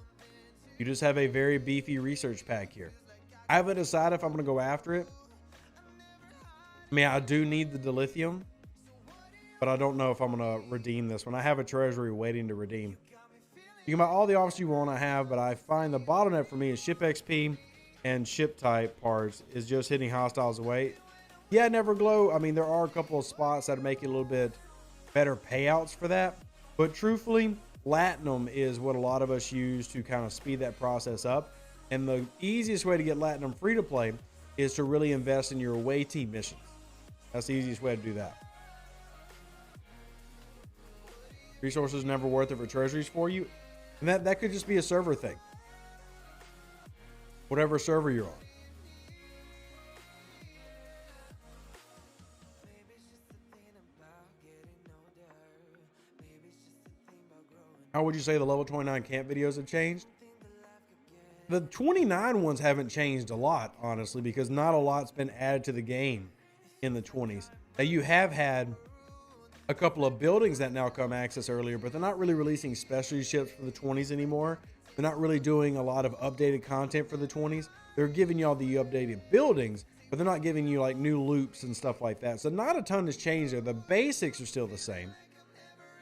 you just have a very beefy research pack here. I haven't decided if I'm going to go after it. I mean, I do need the dilithium, but I don't know if I'm going to redeem this one. I have a treasury waiting to redeem. You can buy all the offers you want to have, but I find the bottleneck for me is ship XP and ship type parts is just hitting hostiles away. Yeah, Neverglow. I mean, there are a couple of spots that make you a little bit better payouts for that. But truthfully, Platinum is what a lot of us use to kind of speed that process up. And the easiest way to get Platinum free to play is to really invest in your away team missions. That's the easiest way to do that. Resources never worth it for treasuries for you. And that could just be a server thing. Whatever server you're on. How would you say the level 29 camp videos have changed? The 29 ones haven't changed a lot, honestly, because not a lot's been added to the game in the 20s. Now, you have had a couple of buildings that now come access earlier, but they're not really releasing specialty ships for the 20s anymore. They're not really doing a lot of updated content for the 20s. They're giving you all the updated buildings, but they're not giving you like new loops and stuff like that. So not a ton has changed there. The basics are still the same.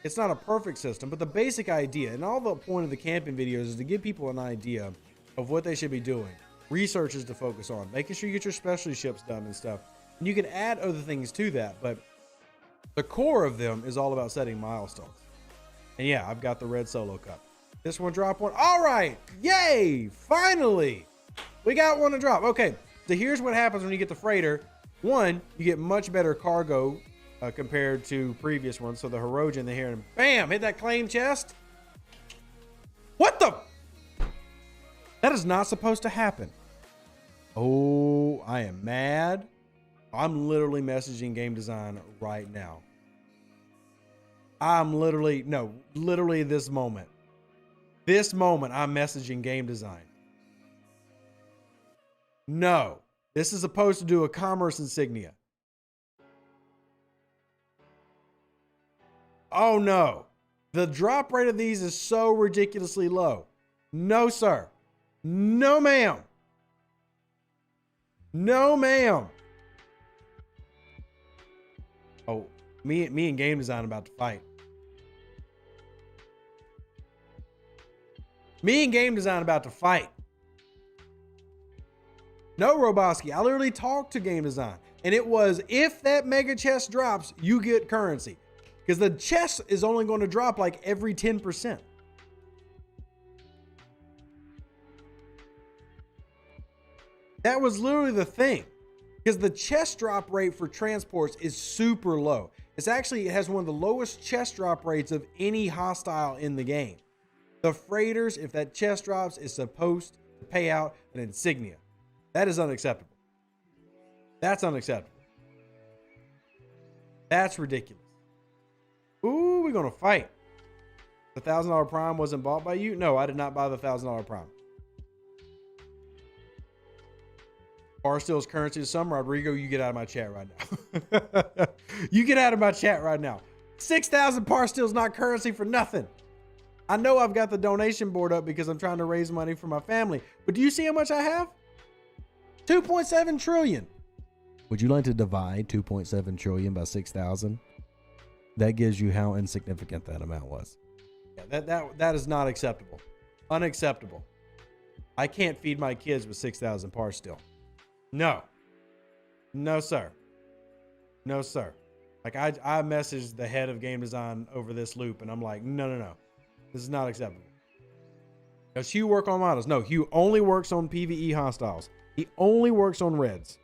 It's not a perfect system, but the basic idea, and all the point of the camping videos is to give people an idea of what they should be doing. Researches to focus on, making sure you get your specialty ships done and stuff. And you can add other things to that, but the core of them is all about setting milestones. And yeah, I've got the red solo cup. This one drop one. All right. Yay. Finally. We got one to drop. Okay. So here's what happens when you get the freighter. One, you get much better cargo compared to previous ones. So the Hirogen, the here, and bam, hit that claim chest. What the? That is not supposed to happen. Oh, I am mad. I'm literally messaging game design right now. Literally this moment. This moment, I'm messaging game design. No, this is supposed to do a commerce insignia. Oh no, the drop rate of these is so ridiculously low. No, sir. No, ma'am. No, ma'am. Oh, me and game design about to fight. Me and game design about to fight. No, Roboski, I literally talked to game design, and it was, if that mega chest drops, you get currency. Because the chest is only going to drop like every 10%. That was literally the thing. Because the chest drop rate for transports is super low. It has one of the lowest chest drop rates of any hostile in the game. The freighters, if that chest drops, is supposed to pay out an insignia. That is unacceptable. That's unacceptable. That's ridiculous. Ooh, we're going to fight. The $1,000 Prime wasn't bought by you? No, I did not buy the $1,000 Prime. Barstill's currency is some. Rodrigo, you get out of my chat right now. You get out of my chat right now. 6,000 Barstill's not currency for nothing. I know I've got the donation board up because I'm trying to raise money for my family. But do you see how much I have? 2.7 trillion. Would you like to divide 2.7 trillion by 6,000? That gives you how insignificant that amount was. Yeah, that is not acceptable. Unacceptable. I can't feed my kids with 6,000 par still. No. No, sir. No, sir. Like I messaged the head of game design over this loop, and I'm like, no. This is not acceptable. Does Hugh work on models? No, Hugh only works on PvE hostiles. He only works on reds.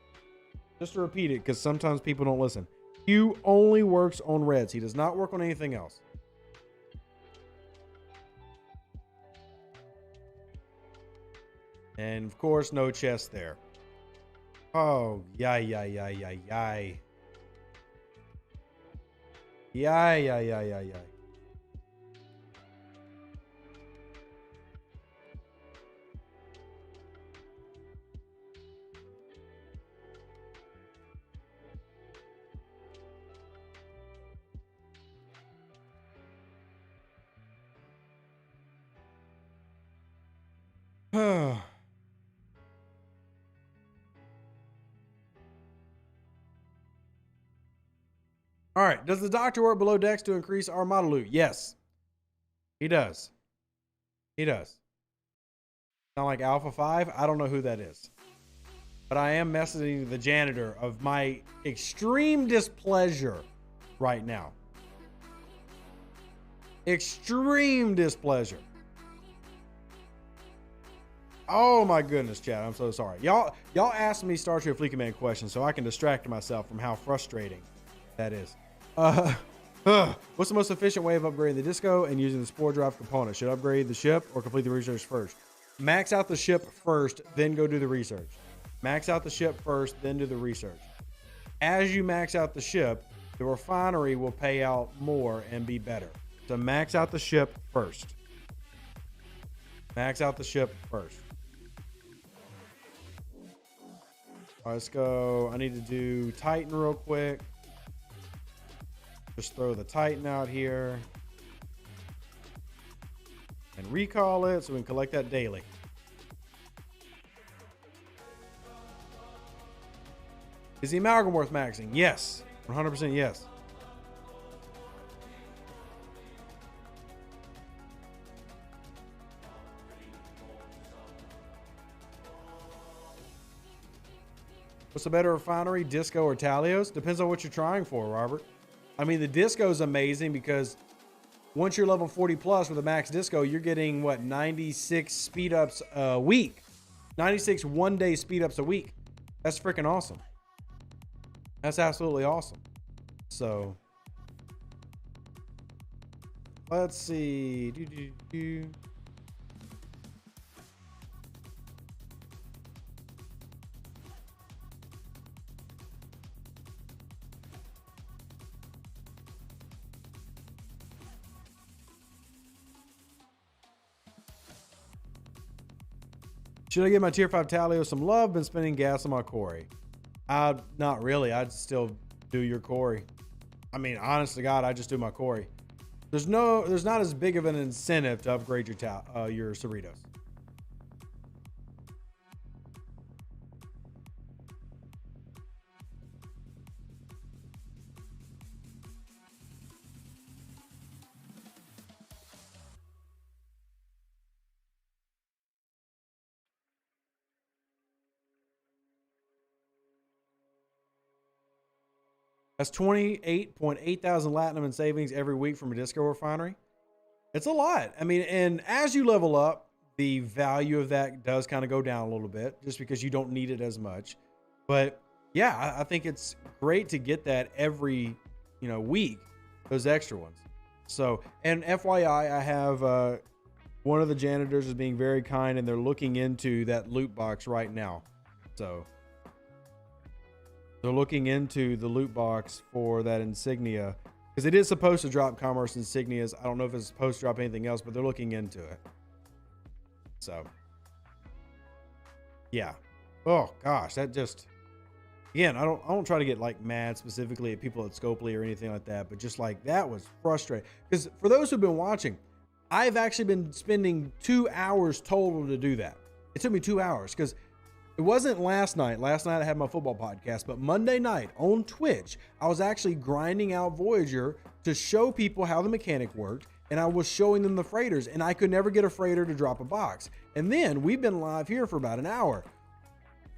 Just to repeat it, because sometimes people don't listen. Hugh only works on reds. He does not work on anything else. And of course, no chest there. Oh, yay. Yay. All right. Does the doctor work below decks to increase our model loot? Yes. He does. He does. Sound like Alpha 5? I don't know who that is. But I am messaging the janitor of my extreme displeasure right now. Extreme displeasure. Oh my goodness, chat. I'm so sorry. Y'all asked me Star Trek Fleet Command questions so I can distract myself from how frustrating that is. What's the most efficient way of upgrading the disco and using the spore drive component? Should upgrade the ship or complete the research first? Max out the ship first, then go do the research. Max out the ship first, then do the research. As you max out the ship, the refinery will pay out more and be better. So max out the ship first. Max out the ship first. All right, let's go. I need to do Titan real quick. Just throw the Titan out here. And recall it so we can collect that daily. Is the amalgam worth maxing? Yes. 100% yes. What's a better refinery, Disco or Talios? Depends on what you're trying for, Robert. I mean, the Disco is amazing because once you're level 40 plus with a max Disco, you're getting, what, 96 speed ups a week. 96 one-day speed ups a week. That's freaking awesome. That's absolutely awesome. So, let's see. Should I give my tier 5 Talio some love? Been spending gas on my Corey. Not really. I'd still do your Corey. I mean, honest to God, I just do my Corey. There's not as big of an incentive to upgrade your Cerritos. That's 28.8 thousand Latinum in savings every week from a Disco refinery. It's a lot. I mean, and as you level up, the value of that does kind of go down a little bit just because you don't need it as much. But yeah, I think it's great to get that every, week, those extra ones. So, and FYI, I have one of the janitors is being very kind and they're looking into that loot box right now. So they're looking into the loot box for that insignia because it is supposed to drop commerce insignias. I don't know if it's supposed to drop anything else, but they're looking into it. So, yeah. Oh gosh, that just, again, I don't try to get like mad specifically at people at Scopely or anything like that, but just like that was frustrating. Because for those who've been watching, I've actually been spending 2 hours total to do that. It took me 2 hours because it wasn't last night. Last night I had my football podcast, but Monday night on Twitch, I was actually grinding out Voyager to show people how the mechanic worked, and I was showing them the freighters, and I could never get a freighter to drop a box. And then we've been live here for about an hour.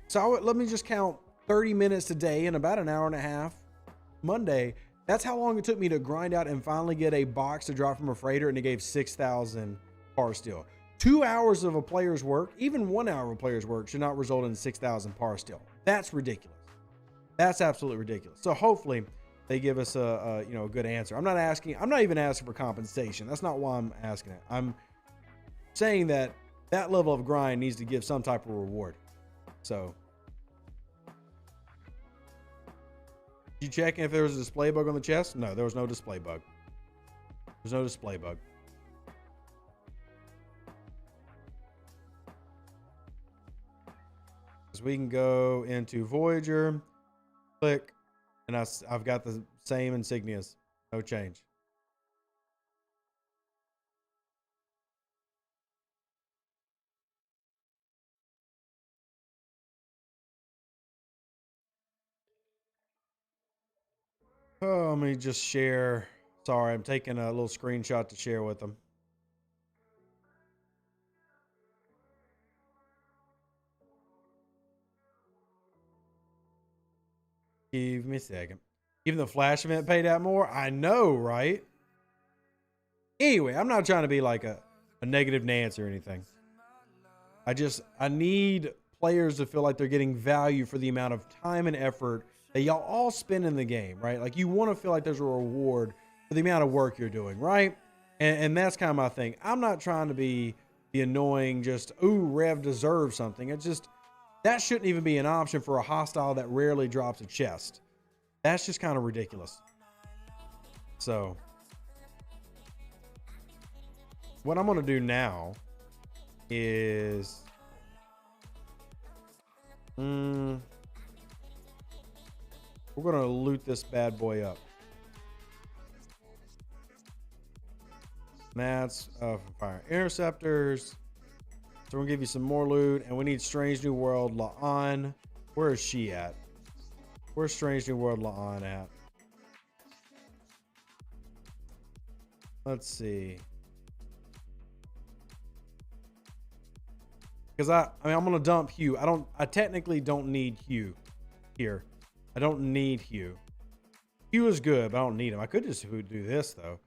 So let me just count 30 minutes today and about an hour and a half Monday. That's how long it took me to grind out and finally get a box to drop from a freighter, and it gave 6,000 par steel. 2 hours of a player's work, even 1 hour of a player's work, should not result in 6,000 par steel. That's ridiculous. That's absolutely ridiculous. So hopefully they give us a good answer. I'm not even asking for compensation. That's not why I'm asking it. I'm saying that level of grind needs to give some type of reward. So, you checking if there was a display bug on the chest? No, there was no display bug. There's no display bug. We can go into Voyager, click, and I've got the same insignias, no change. Oh, let me just share. Sorry, I'm taking a little screenshot to share with them. Give me a second. Even the Flash event paid out more? I know, right? Anyway, I'm not trying to be like a negative Nancy or anything. I need players to feel like they're getting value for the amount of time and effort that y'all all spend in the game, right? Like you want to feel like there's a reward for the amount of work you're doing, right? And that's kind of my thing. I'm not trying to be the annoying, just, ooh, Rev deserves something. It's just, that shouldn't even be an option for a hostile that rarely drops a chest. That's just kind of ridiculous. So, what I'm going to do now is, we're going to loot this bad boy up. Mats from fire interceptors. So we're gonna give you some more loot, and we need Strange New World La'an. Where is she at? Where's Strange New World La'an at? Let's see. Because I mean, I'm gonna dump Hugh. I technically don't need Hugh here. I don't need Hugh. Hugh is good, but I don't need him. I could just do this though.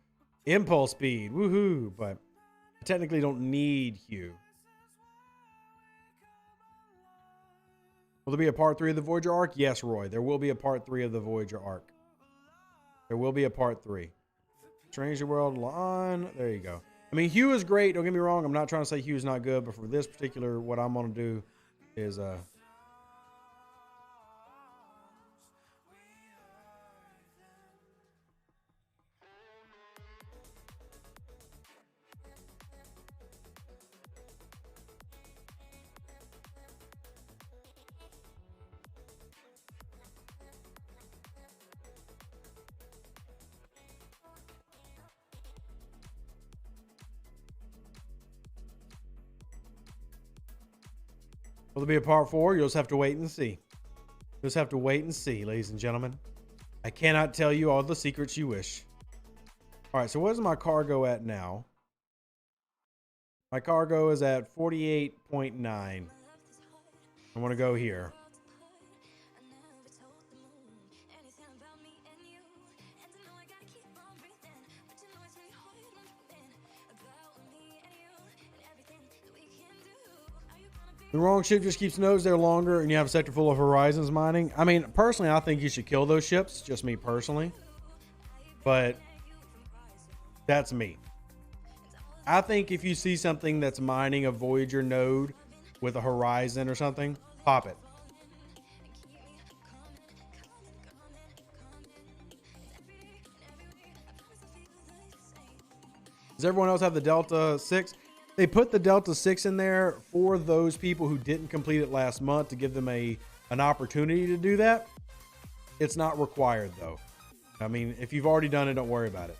Impulse speed, woohoo! But I technically don't need Hugh. Will there be a part 3 of the Voyager arc? Yes, Roy. There will be a part 3 of the Voyager arc. There will be a part 3. Strange New World La'an. There you go. I mean, Hugh is great. Don't get me wrong. I'm not trying to say Hugh is not good, but for this particular, what I'm going to do is will there be a part 4? You'll just have to wait and see. You'll just have to wait and see, ladies and gentlemen. I cannot tell you all the secrets you wish. All right, so what is my cargo at now? My cargo is at 48.9. I want to go here. The wrong ship just keeps nodes there longer, and you have a sector full of horizons mining. I mean, personally, I think you should kill those ships. Just me personally. But that's me. I think if you see something that's mining a Voyager node with a horizon or something, pop it. Does everyone else have the Delta 6? They put the Delta 6 in there for those people who didn't complete it last month to give them an opportunity to do that. It's not required though. I mean, if you've already done it, don't worry about it.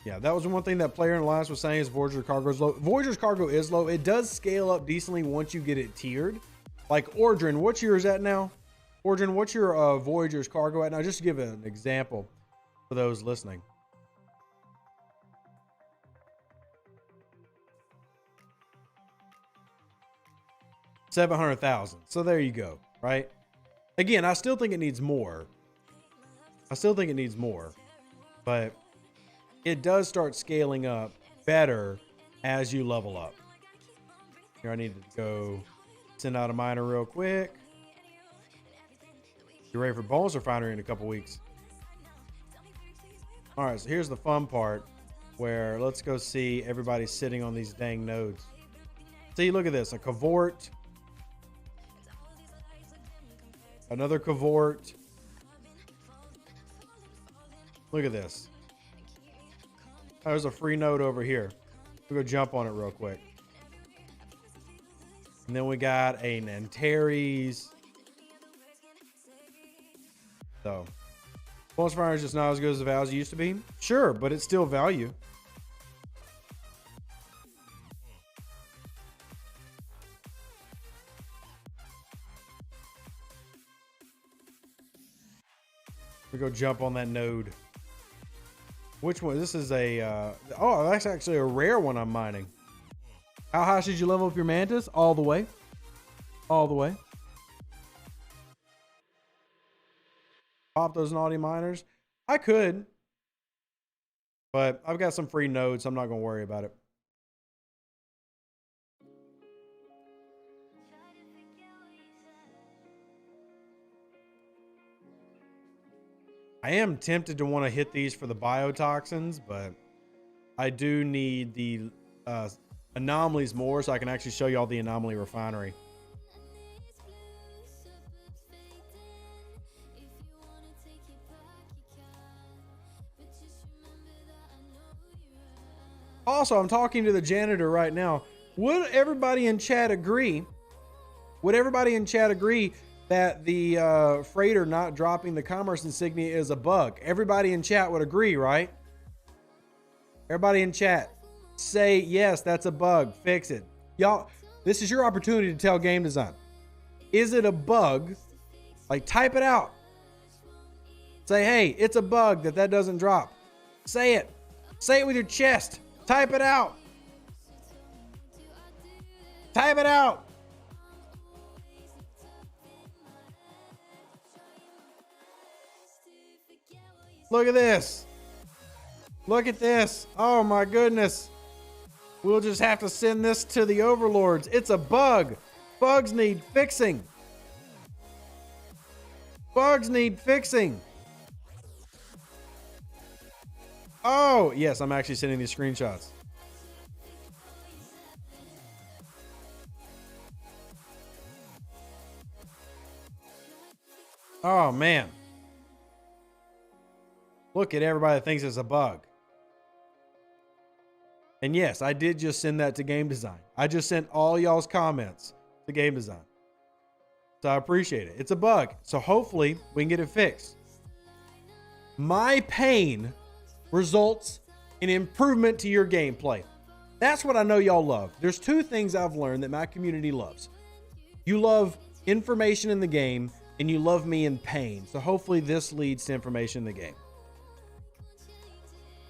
Yeah, that was one thing that Player in Alliance was saying is Voyager cargo is low. Voyager's cargo is low. It does scale up decently once you get it tiered. Like Ordrin, what's yours at now? Ordrin, what's your Voyager's cargo at now? Just to give an example for those listening. $700,000. So there you go, right? Again, I still think it needs more. But it does start scaling up better as you level up. Here, I need to go send out a miner real quick. You're ready for bonus refinery in a couple weeks. All right, so here's the fun part where let's go see everybody sitting on these dang nodes. See, look at this, a cavort, another cavort. Look at this. There's a free node over here. We'll go jump on it real quick. And then we got a Antares. So, bonus fire is just not as good as the values used to be. Sure, but it's still value. We go jump on that node. Which one? This is a, oh, that's actually a rare one I'm mining. How high should you level up your Mantis? All the way. all the way. Pop those naughty miners. I could, but I've got some free nodes. I'm not going to worry about it. I am tempted to want to hit these for the biotoxins, but I do need the anomalies more so I can actually show you all the anomaly refinery. Also, I'm talking to the janitor right now. Would everybody in chat agree? Would everybody in chat agree that the freighter not dropping the commerce insignia is a bug? Everybody in chat would agree, right? Everybody in chat, say yes, that's a bug. Fix it. Y'all, this is your opportunity to tell game design. Is it a bug? Like, type it out. Say, hey, it's a bug that doesn't drop. Say it. Say it with your chest. Type it out. Type it out. Look at this. Look at this. Oh my goodness. We'll just have to send this to the overlords. It's a bug. Bugs need fixing. Bugs need fixing. Oh, yes, I'm actually sending these screenshots. Oh, man. Look at everybody that thinks it's a bug. And yes, I did just send that to game design. I just sent all y'all's comments to game design. So I appreciate it. It's a bug. So hopefully we can get it fixed. My pain results in improvement to your gameplay. That's what I know y'all love. There's two things I've learned that my community loves. You love information in the game, and you love me in pain. So hopefully this leads to information in the game.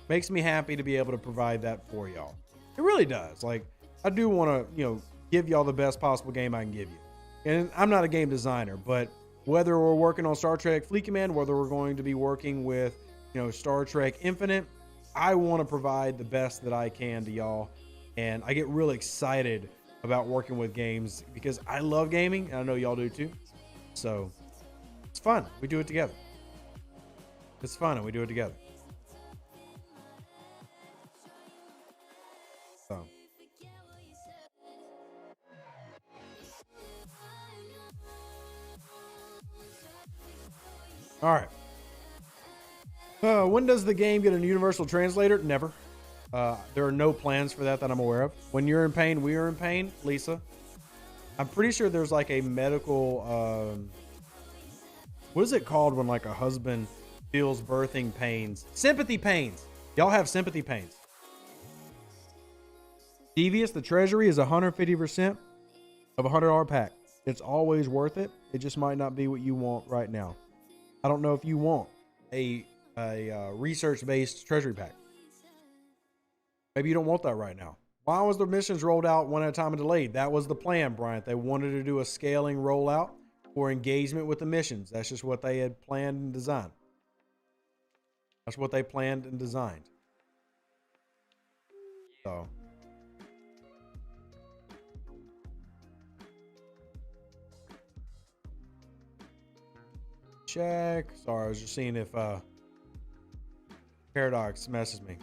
Makes me happy to be able to provide that for y'all. It really does. Like, I do want to, give y'all the best possible game I can give you. And I'm not a game designer, but whether we're working on Star Trek Fleet Command, whether we're going to be working with Star Trek Infinite, I want to provide the best that I can to y'all. And I get really excited about working with games because I love gaming, and I know y'all do too. So it's fun. We do it together. It's fun, and we do it together. So. All right. When does the game get a universal translator? Never. There are no plans for that I'm aware of. When you're in pain, we are in pain, Lisa. I'm pretty sure there's like a medical, what is it called when like a husband feels birthing pains? Sympathy pains. Y'all have sympathy pains. Devious, the treasury is 150% of a $100 pack. It's always worth it. It just might not be what you want right now. I don't know if you want a research-based treasury pack. Maybe you don't want that right now. Why was the missions rolled out one at a time and delayed? That was the plan, Bryant. They wanted to do a scaling rollout for engagement with the missions. That's just what they had planned and designed. That's what they planned and designed. So. Check. Sorry, I was just seeing if Paradox messes me.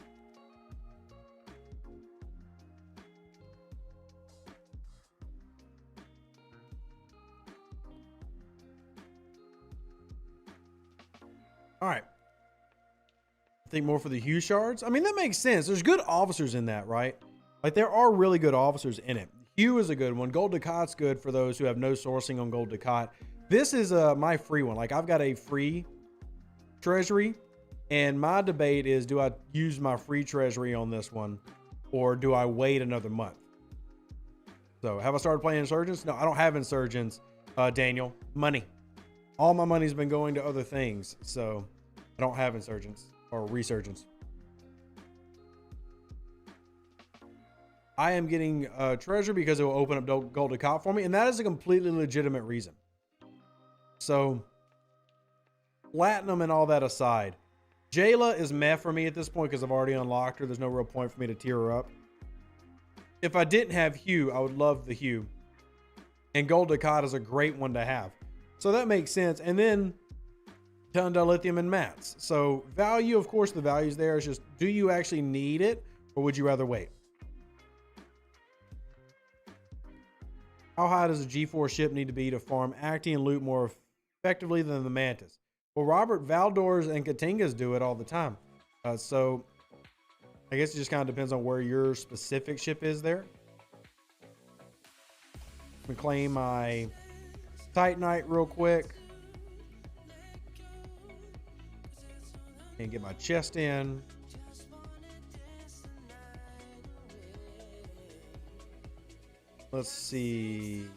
All right. I think more for the Hue shards. I mean, that makes sense. There's good officers in that, right? Like, there are really good officers in it. Hue is a good one. Gold Ducat's good for those who have no sourcing on Gold Ducat. This is my free one. Like, I've got a free treasury, and my debate is, do I use my free treasury on this one, or do I wait another month? So, have I started playing Insurgents? No, I don't have Insurgents, Daniel. Money. All my money's been going to other things, so I don't have Insurgents or Resurgence. I am getting treasure because it will open up gold cop for me, and that is a completely legitimate reason. So, platinum and all that aside, Jayla is meh for me at this point because I've already unlocked her. There's no real point for me to tier her up. If I didn't have Hue, I would love the Hue. And Gold Ducat is a great one to have. So that makes sense. And then Tundra, Lithium, and Mats. So value, of course, the value's there. It's just, do you actually need it or would you rather wait? How high does a G4 ship need to be to farm Acti and loot more effectively than the Mantis? Well, Robert, Valdors and Katingas do it all the time. So I guess it just kind of depends on where your specific ship is there. I'm gonna claim my Titanite real quick. And get my chest in. Let's see.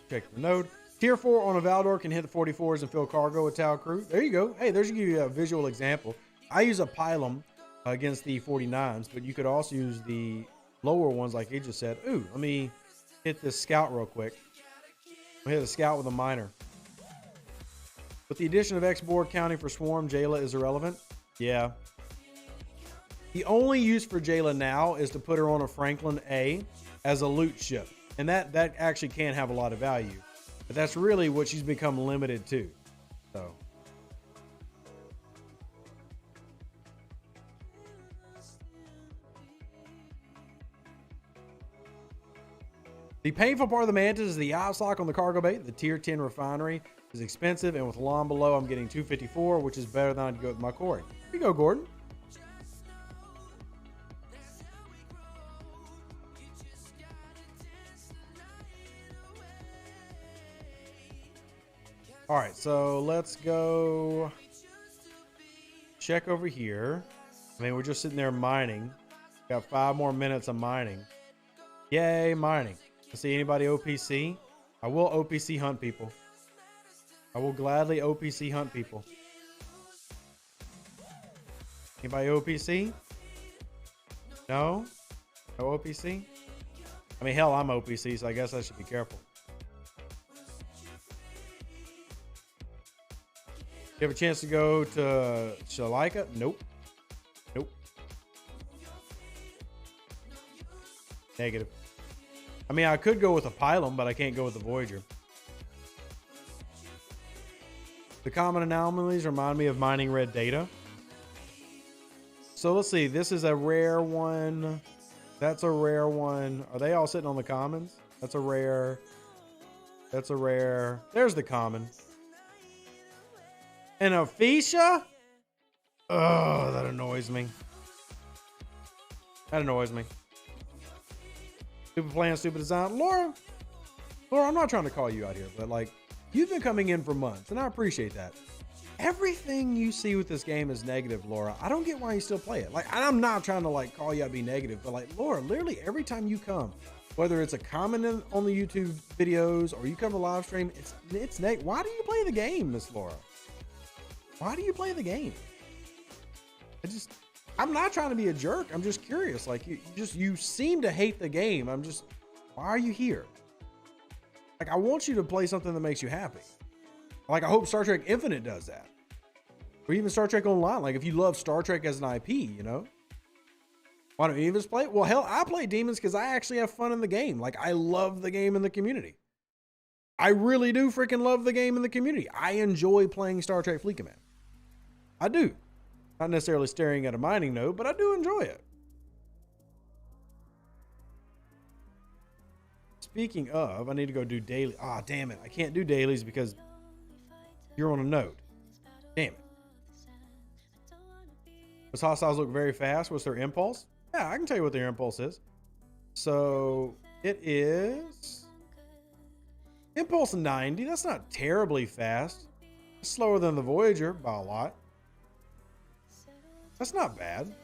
Check the node. Tier 4 on a Valdor can hit the 44s and fill cargo with Tau crew. There you go. Hey, there's give you a visual example. I use a Pylum against the 49s, but you could also use the lower ones like he just said. Ooh, let me hit this scout real quick. I'll hit a scout with a miner. With the addition of X-Board counting for Swarm, Jayla is irrelevant. Yeah. The only use for Jayla now is to put her on a Franklin A as a loot ship. And that actually can have a lot of value. But that's really what she's become limited to. So. The painful part of the Mantis is the outstock on the cargo bay. The tier 10 refinery is expensive, and with Lon below, I'm getting 254, which is better than I'd go with my quarry. Here you go, Gordon. All right, so let's go check over here. I mean, we're just sitting there mining. Got 5 more minutes of mining. Yay, mining. Let's see anybody OPC. I will OPC hunt people. I will gladly OPC hunt people. Anybody OPC? No? No OPC? I mean, hell, I'm OPC, so I guess I should be careful. You have a chance to go to Shalika? Nope. Nope. Negative. I mean, I could go with a Pylum, but I can't go with the Voyager. The common anomalies remind me of mining red data. So let's see. This is a rare one. That's a rare one. Are they all sitting on the commons? That's a rare. That's a rare. There's the common. An Aphesia? Oh, that annoys me. That annoys me. Stupid plan, stupid design. Laura, I'm not trying to call you out here, but like, you've been coming in for months, and I appreciate that. Everything you see with this game is negative, Laura. I don't get why you still play it. Like, I'm not trying to like call you out be negative, but like, Laura, literally every time you come, whether it's a comment on the YouTube videos or you come to live stream, it's negative. Why do you play the game, Miss Laura? Why do you play the game? I'm not trying to be a jerk. I'm just curious. Like you seem to hate the game. Why are you here? Like, I want you to play something that makes you happy. Like, I hope Star Trek Infinite does that. Or even Star Trek Online. Like, if you love Star Trek as an IP, you know? Why don't you even play it? Well, hell, I play Demons because I actually have fun in the game. Like, I love the game and the community. I really do freaking love the game and the community. I enjoy playing Star Trek Fleet Command. I do. Not necessarily staring at a mining node, but I do enjoy it. Speaking of, I need to go do daily. Ah, damn it. I can't do dailies because you're on a node. Damn it. Does hostiles look very fast? What's their impulse? Yeah, I can tell you what their impulse is. So it is impulse 90. That's not terribly fast. It's slower than the Voyager by a lot. That's not bad.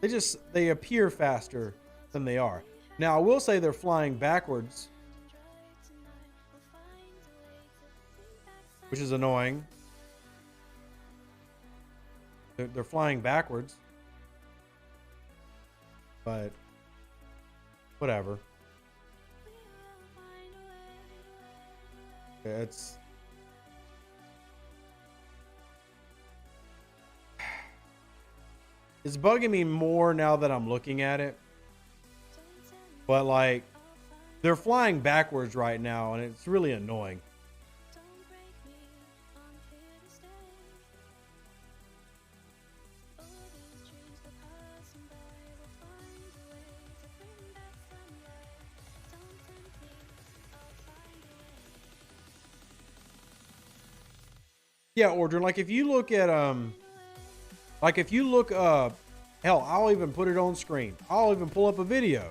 They appear faster than they are. Now, I will say they're flying backwards, which is annoying. They're flying backwards, but whatever. It's bugging me more now that I'm looking at it. But like, they're flying backwards right now, and it's really annoying. Yeah, Ordrin, like if you look at hell, I'll even put it on screen. I'll even pull up a video.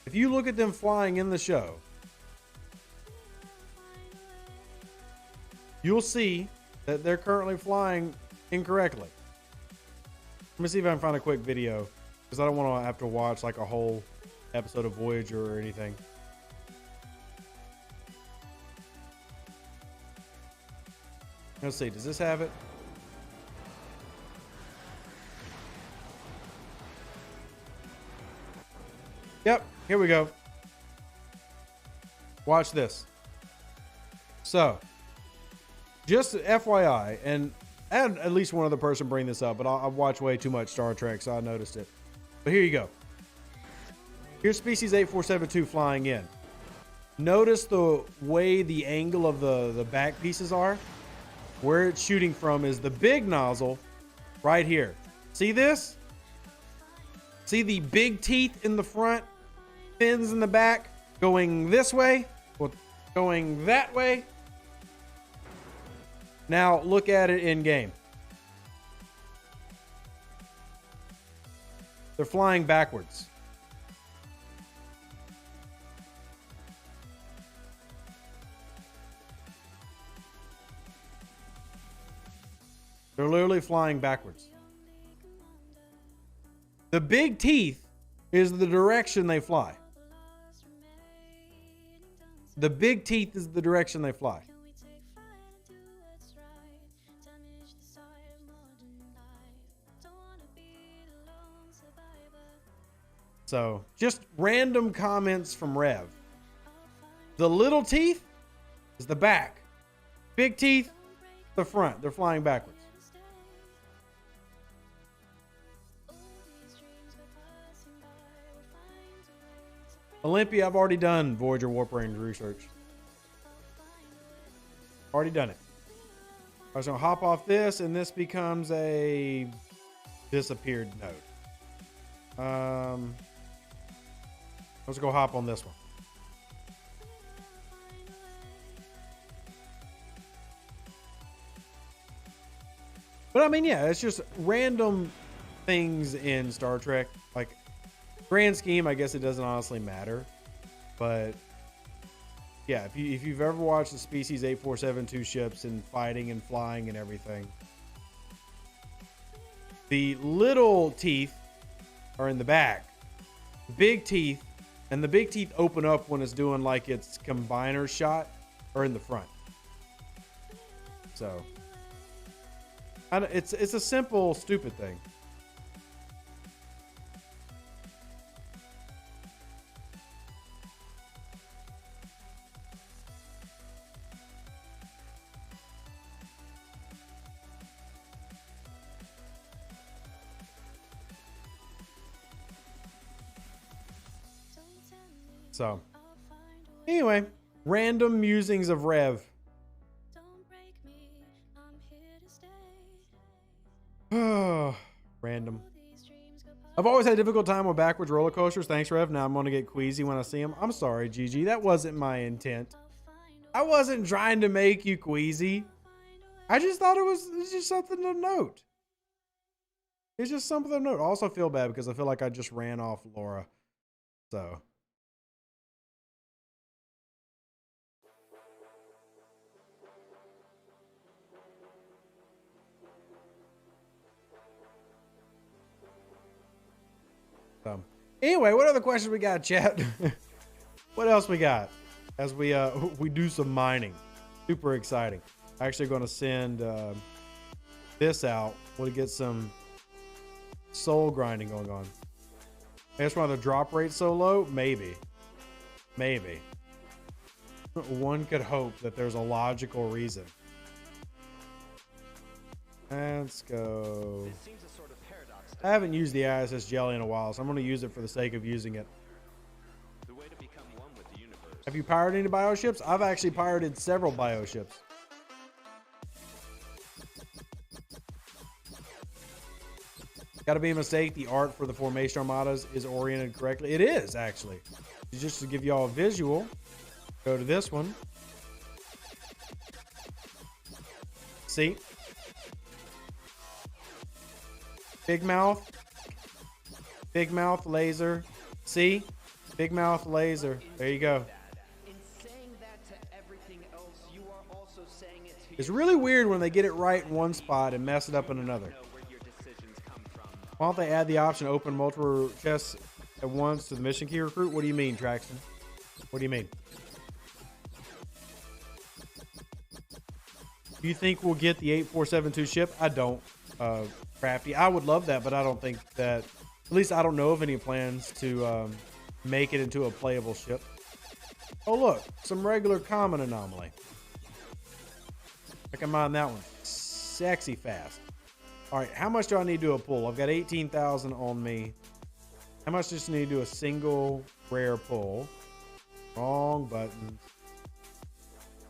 If you look at them flying in the show, you'll see that they're currently flying incorrectly. Let me see if I can find a quick video, because I don't want to have to watch like a whole episode of Voyager or anything. Let's see, does this have it? Yep, here we go. Watch this. So, just FYI, and I had at least one other person bring this up, but I've watched way too much Star Trek, so I noticed it. But here you go. Here's species 8472 flying in. Notice the way the angle of the back pieces are. Where it's shooting from is the big nozzle right here. See this? See the big teeth in the front, fins in the back, going this way, going that way. Now look at it in game. They're flying backwards. They're literally flying backwards. The big teeth is the direction they fly. The big teeth is the direction they fly. So, just random comments from Rev. The little teeth is the back. Big teeth, the front. They're flying backwards. Olympia, I've already done Voyager warp range research. Already done it. I was going to hop off this, and this becomes a disappeared node. Let's go hop on this one. But I mean, yeah, it's just random things in Star Trek. Like, grand scheme, I guess it doesn't honestly matter. But yeah, if you've ever watched the Species 8472 ships and fighting and flying and everything, the little teeth are in the back. Big teeth, and the big teeth open up when it's doing like its combiner shot, or in the front. So it's a simple, stupid thing. So, anyway, random musings of Rev. Random. I've always had a difficult time with backwards roller coasters. Thanks, Rev. Now I'm going to get queasy when I see them. I'm sorry, Gigi. That wasn't my intent. I wasn't trying to make you queasy. I just thought it's just something to note. It's just something to note. I also feel bad because I feel like I just ran off Laura. So. Anyway, what other questions we got, chat? What else we got as we do some mining? Super exciting. Actually going to send this out. We'll get some soul grinding going on. That's why the drop rate's so low? Maybe. Maybe. One could hope that there's a logical reason. Let's go. I haven't used the ISS jelly in a while, so I'm going to use it for the sake of using it. Have you pirated any bioships? I've actually pirated several bioships. Gotta be a mistake. The art for the formation armadas is oriented correctly. It is, actually. Just to give y'all a visual, go to this one. See? Big mouth. Big mouth laser. See? Big mouth laser. There you go. It's really weird when they get it right in one spot and mess it up in another. Why don't they add the option to open multiple chests at once to the mission key recruit? What do you mean, Traxton? What do you mean? Do you think we'll get the 8472 ship? I don't, Crafty. I would love that, but I don't think that... At least I don't know of any plans to make it into a playable ship. Oh, look. Some regular common anomaly. I can mine that one. Sexy fast. All right, how much do I need to do a pull? I've got 18,000 on me. How much just need to do a single rare pull? Wrong button.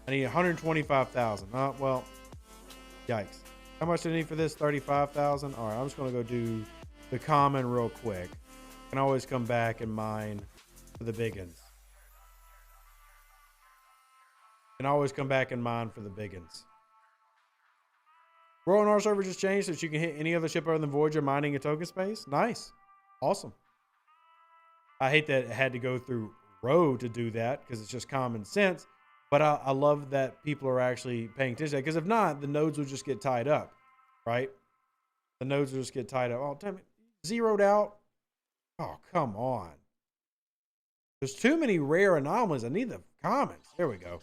I need 125,000. Well, yikes. How much do I need for this? 35,000. All right, I'm just going to go do the common real quick. I can always come back and mine for the biggins. Can always come back and mine for the biggins. Role in our server just changed so that you can hit any other ship other than Voyager mining a token space. Nice. Awesome. I hate that it had to go through Row to do that because it's just common sense. But I love that people are actually paying attention because if not, the nodes will just get tied up, right? The nodes will just get tied up. Oh, damn it. Zeroed out. Oh, come on. There's too many rare anomalies. I need the commons. There we go.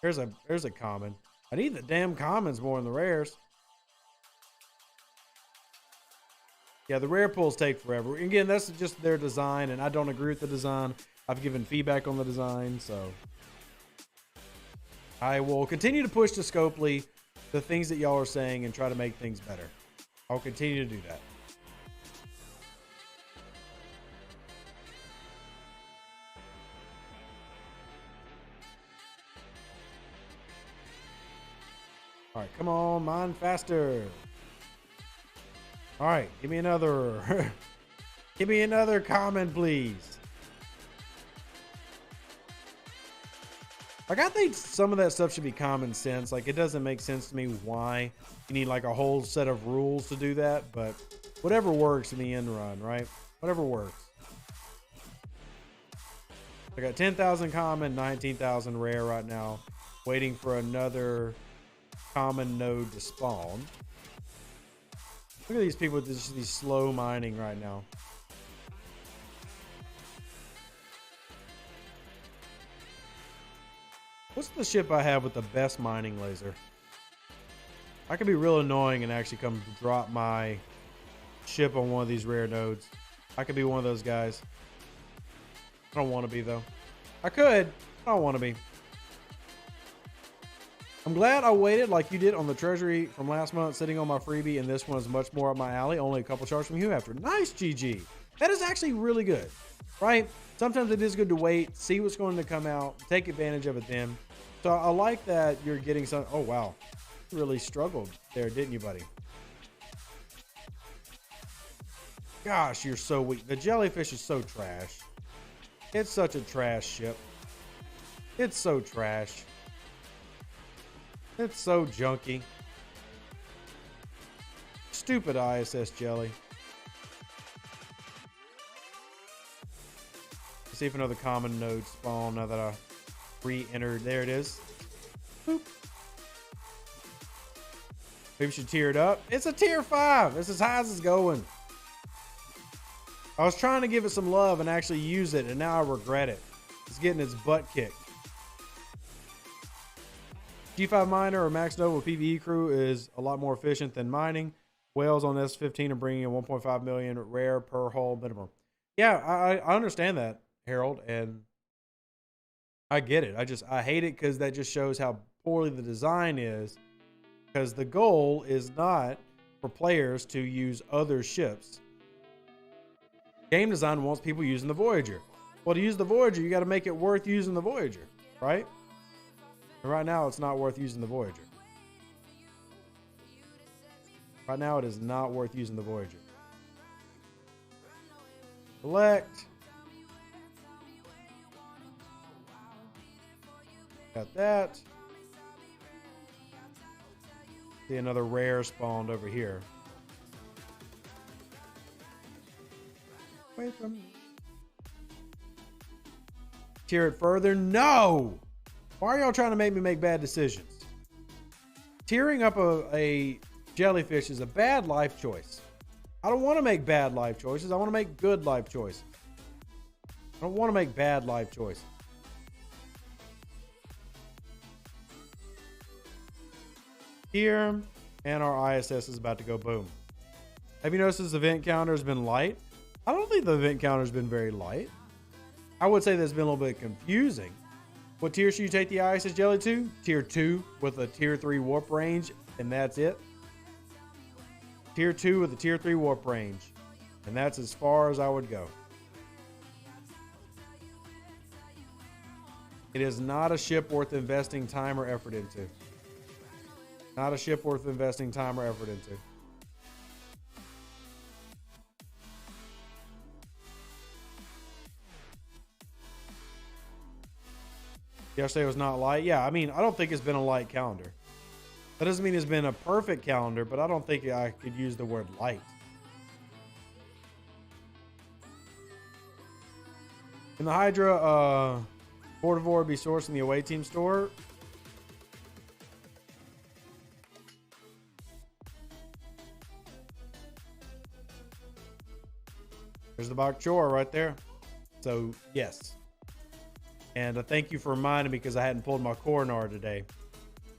There's a common. I need the damn commons more than the rares. Yeah, the rare pulls take forever. Again, that's just their design, and I don't agree with the design. I've given feedback on the design, so I will continue to push to Scopely the things that y'all are saying and try to make things better. I'll continue to do that. All right, come on, mine faster. All right, give me another. Give me another common, please. Like, I think some of that stuff should be common sense. Like, it doesn't make sense to me why you need like a whole set of rules to do that, but whatever works in the end run, right? Whatever works. I got 10,000 common, 19,000 rare right now, waiting for another common node to spawn. Look at these people with just these slow mining right now. What's the ship I have with the best mining laser? I could be real annoying and actually come drop my ship on one of these rare nodes. I could be one of those guys. I don't want to be though. I could. I don't want to be. I'm glad I waited like you did on the treasury from last month, sitting on my freebie, and this one is much more up my alley. Only a couple charges from you after. Nice, GG. That is actually really good, right? Sometimes it is good to wait, see what's going to come out, take advantage of it then. So I like that you're getting some. Oh, wow. You really struggled there, didn't you, buddy? Gosh, you're so weak. The jellyfish is so trash. It's such a trash ship. It's so trash. It's so junky. Stupid ISS jelly. Let's see if another common node spawn now that I re-entered. There it is. Boop. Maybe we should tier it up. It's a tier 5. That's as high as it's going. I was trying to give it some love and actually use it, and now I regret it. It's getting its butt kicked. G5 miner or max node with PvE crew is a lot more efficient than mining. Whales on S15 are bringing in 1.5 million rare per hull minimum. Yeah, I understand that, Harold, and I get it. I hate it because that just shows how poorly the design is. Because the goal is not for players to use other ships. Game design wants people using the Voyager. Well, to use the Voyager, you got to make it worth using the Voyager, right? And right now, it's not worth using the Voyager. Right now, it is not worth using the Voyager. Select. Got that. See another rare spawned over here. Away from me. Tier it further? No! Why are y'all trying to make me make bad decisions? Tiering up a jellyfish is a bad life choice. I don't want to make bad life choices. I want to make good life choices. I don't want to make bad life choices. Here, and our ISS is about to go boom. Have you noticed this event counter has been light? I don't think the event counter has been very light. I would say that's been a little bit confusing. What tier should you take the ISS jelly to? Tier 2 with a tier 3 warp range, and that's it. Tier 2 with a tier 3 warp range, and that's as far as I would go. It is not a ship worth investing time or effort into. Not a ship worth investing time or effort into. Yesterday was not light. Yeah, I mean, I don't think it's been a light calendar. That doesn't mean it's been a perfect calendar, but I don't think I could use the word light. Can the Hydra Portivore be sourced in the away team store? There's the Bok Chor right there. So, yes. And thank you for reminding me because I hadn't pulled my Coronar today.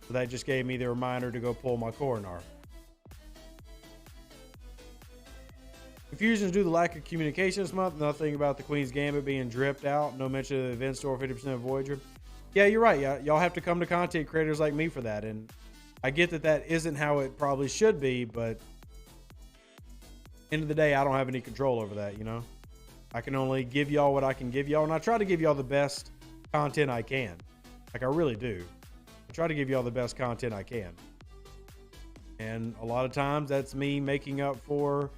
So that just gave me the reminder to go pull my Coronar. Confusions due to the lack of communication this month. Nothing about the Queen's Gambit being dripped out. No mention of the event store, 50% of Voyager. Yeah, you're right. Yeah, y'all have to come to content creators like me for that. And I get that that isn't how it probably should be, but end of the day, I don't have any control over that, you know? I can only give y'all what I can give y'all, and I try to give y'all the best content I can. Like, I really do. I try to give y'all the best content I can. And a lot of times, that's me making up for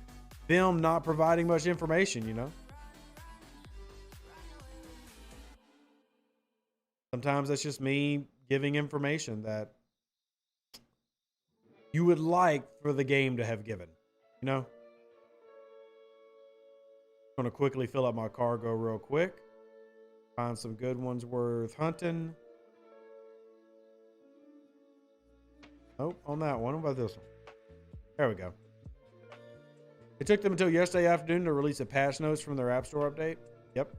them not providing much information, you know? Sometimes that's just me giving information that you would like for the game to have given, you know? I'm going to quickly fill up my cargo real quick. Find some good ones worth hunting. Oh, on that one. What about this one? There we go. It took them until yesterday afternoon to release a patch notes from their App Store update. Yep.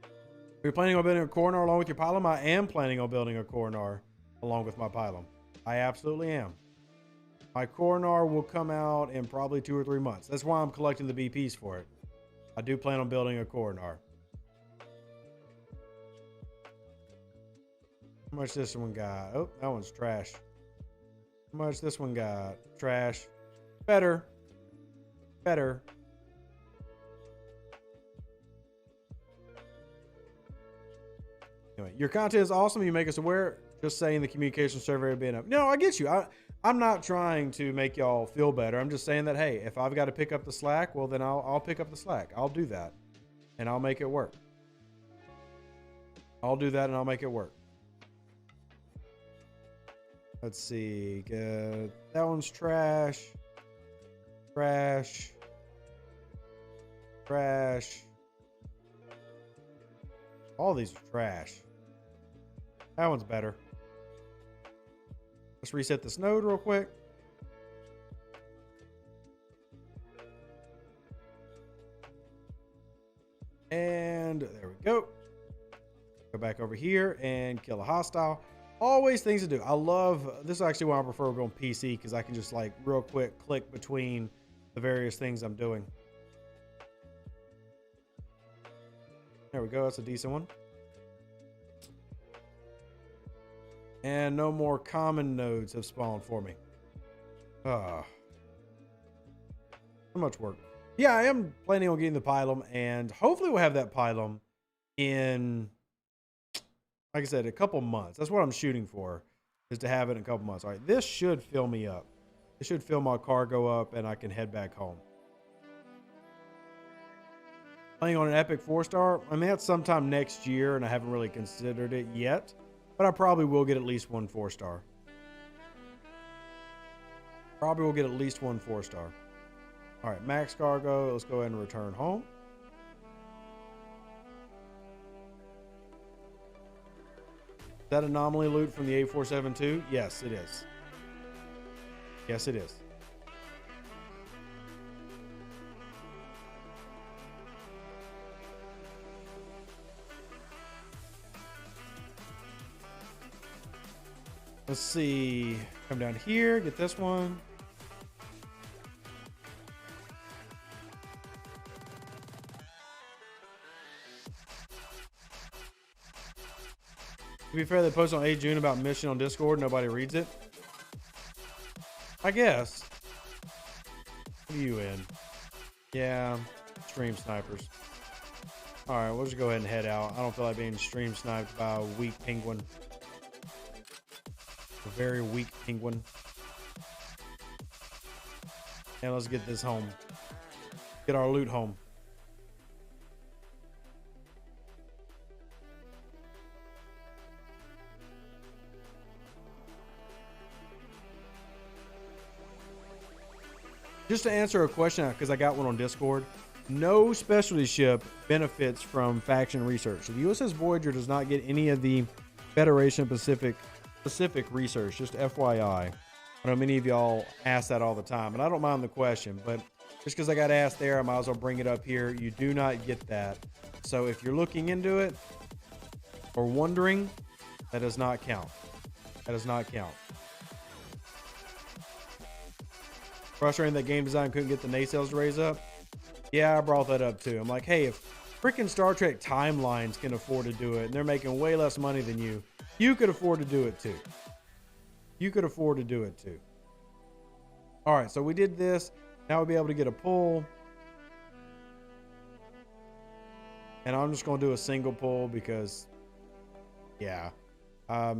Are you planning on building a Coronar along with your Pylum? I am planning on building a Coronar along with my Pylum. I absolutely am. My Coronar will come out in probably 2 or 3 months. That's why I'm collecting the BPs for it. I do plan on building a Coronar. How much this one got? Oh, that one's trash. How much this one got? Trash. Better. Better. Anyway, your content is awesome. You make us aware. Just saying the communication survey being up. No, I get you. I'm not trying to make y'all feel better. I'm just saying that, hey, if I've got to pick up the slack, well, then I'll pick up the slack. I'll do that. And I'll make it work. I'll do that and I'll make it work. Let's see. Good. That one's trash. Trash. Trash. All these are trash. That one's better. Let's reset this node real quick. And there we go. Go back over here and kill a hostile. Always things to do. I love, this is actually why I prefer going PC, because I can just like real quick click between the various things I'm doing. There we go. That's a decent one. And no more common nodes have spawned for me. So much work. Yeah, I am planning on getting the pylum, and hopefully we'll have that pylum in, like I said, a couple months. That's what I'm shooting for, is to have it in a couple months. All right, this should fill me up. It should fill my cargo up, and I can head back home. Playing on an epic 4-star. I mean, that's sometime next year, and I haven't really considered it yet, but I probably will get at least one 4-star. Probably will get at least one 4-star. All right, max cargo. Let's go ahead and return home. Is that anomaly loot from the 8472? Yes, it is. Yes, it is. Let's see. Come down here, get this one. To be fair, they posted on 8 June about mission on Discord. Nobody reads it. I guess. What are you in? Yeah, stream snipers. All right, we'll just go ahead and head out. I don't feel like being stream sniped by a weak penguin. A very weak penguin. And let's get this home. Get our loot home. Just to answer a question, because I got one on Discord, no specialty ship benefits from faction research. So the USS Voyager does not get any of the Federation Pacific research, just FYI. I know many of y'all ask that all the time, and I don't mind the question, but just because I got asked there, I might as well bring it up here. You do not get that. So if you're looking into it or wondering, that does not count. That does not count. Frustrating that game design couldn't get the nacelles to raise up. Yeah, I brought that up too. I'm like, hey, if freaking Star Trek Timelines can afford to do it and they're making way less money than you, you could afford to do it too. You could afford to do it too. All right, so we did this. Now we'll be able to get a pull. And I'm just going to do a single pull because, yeah, I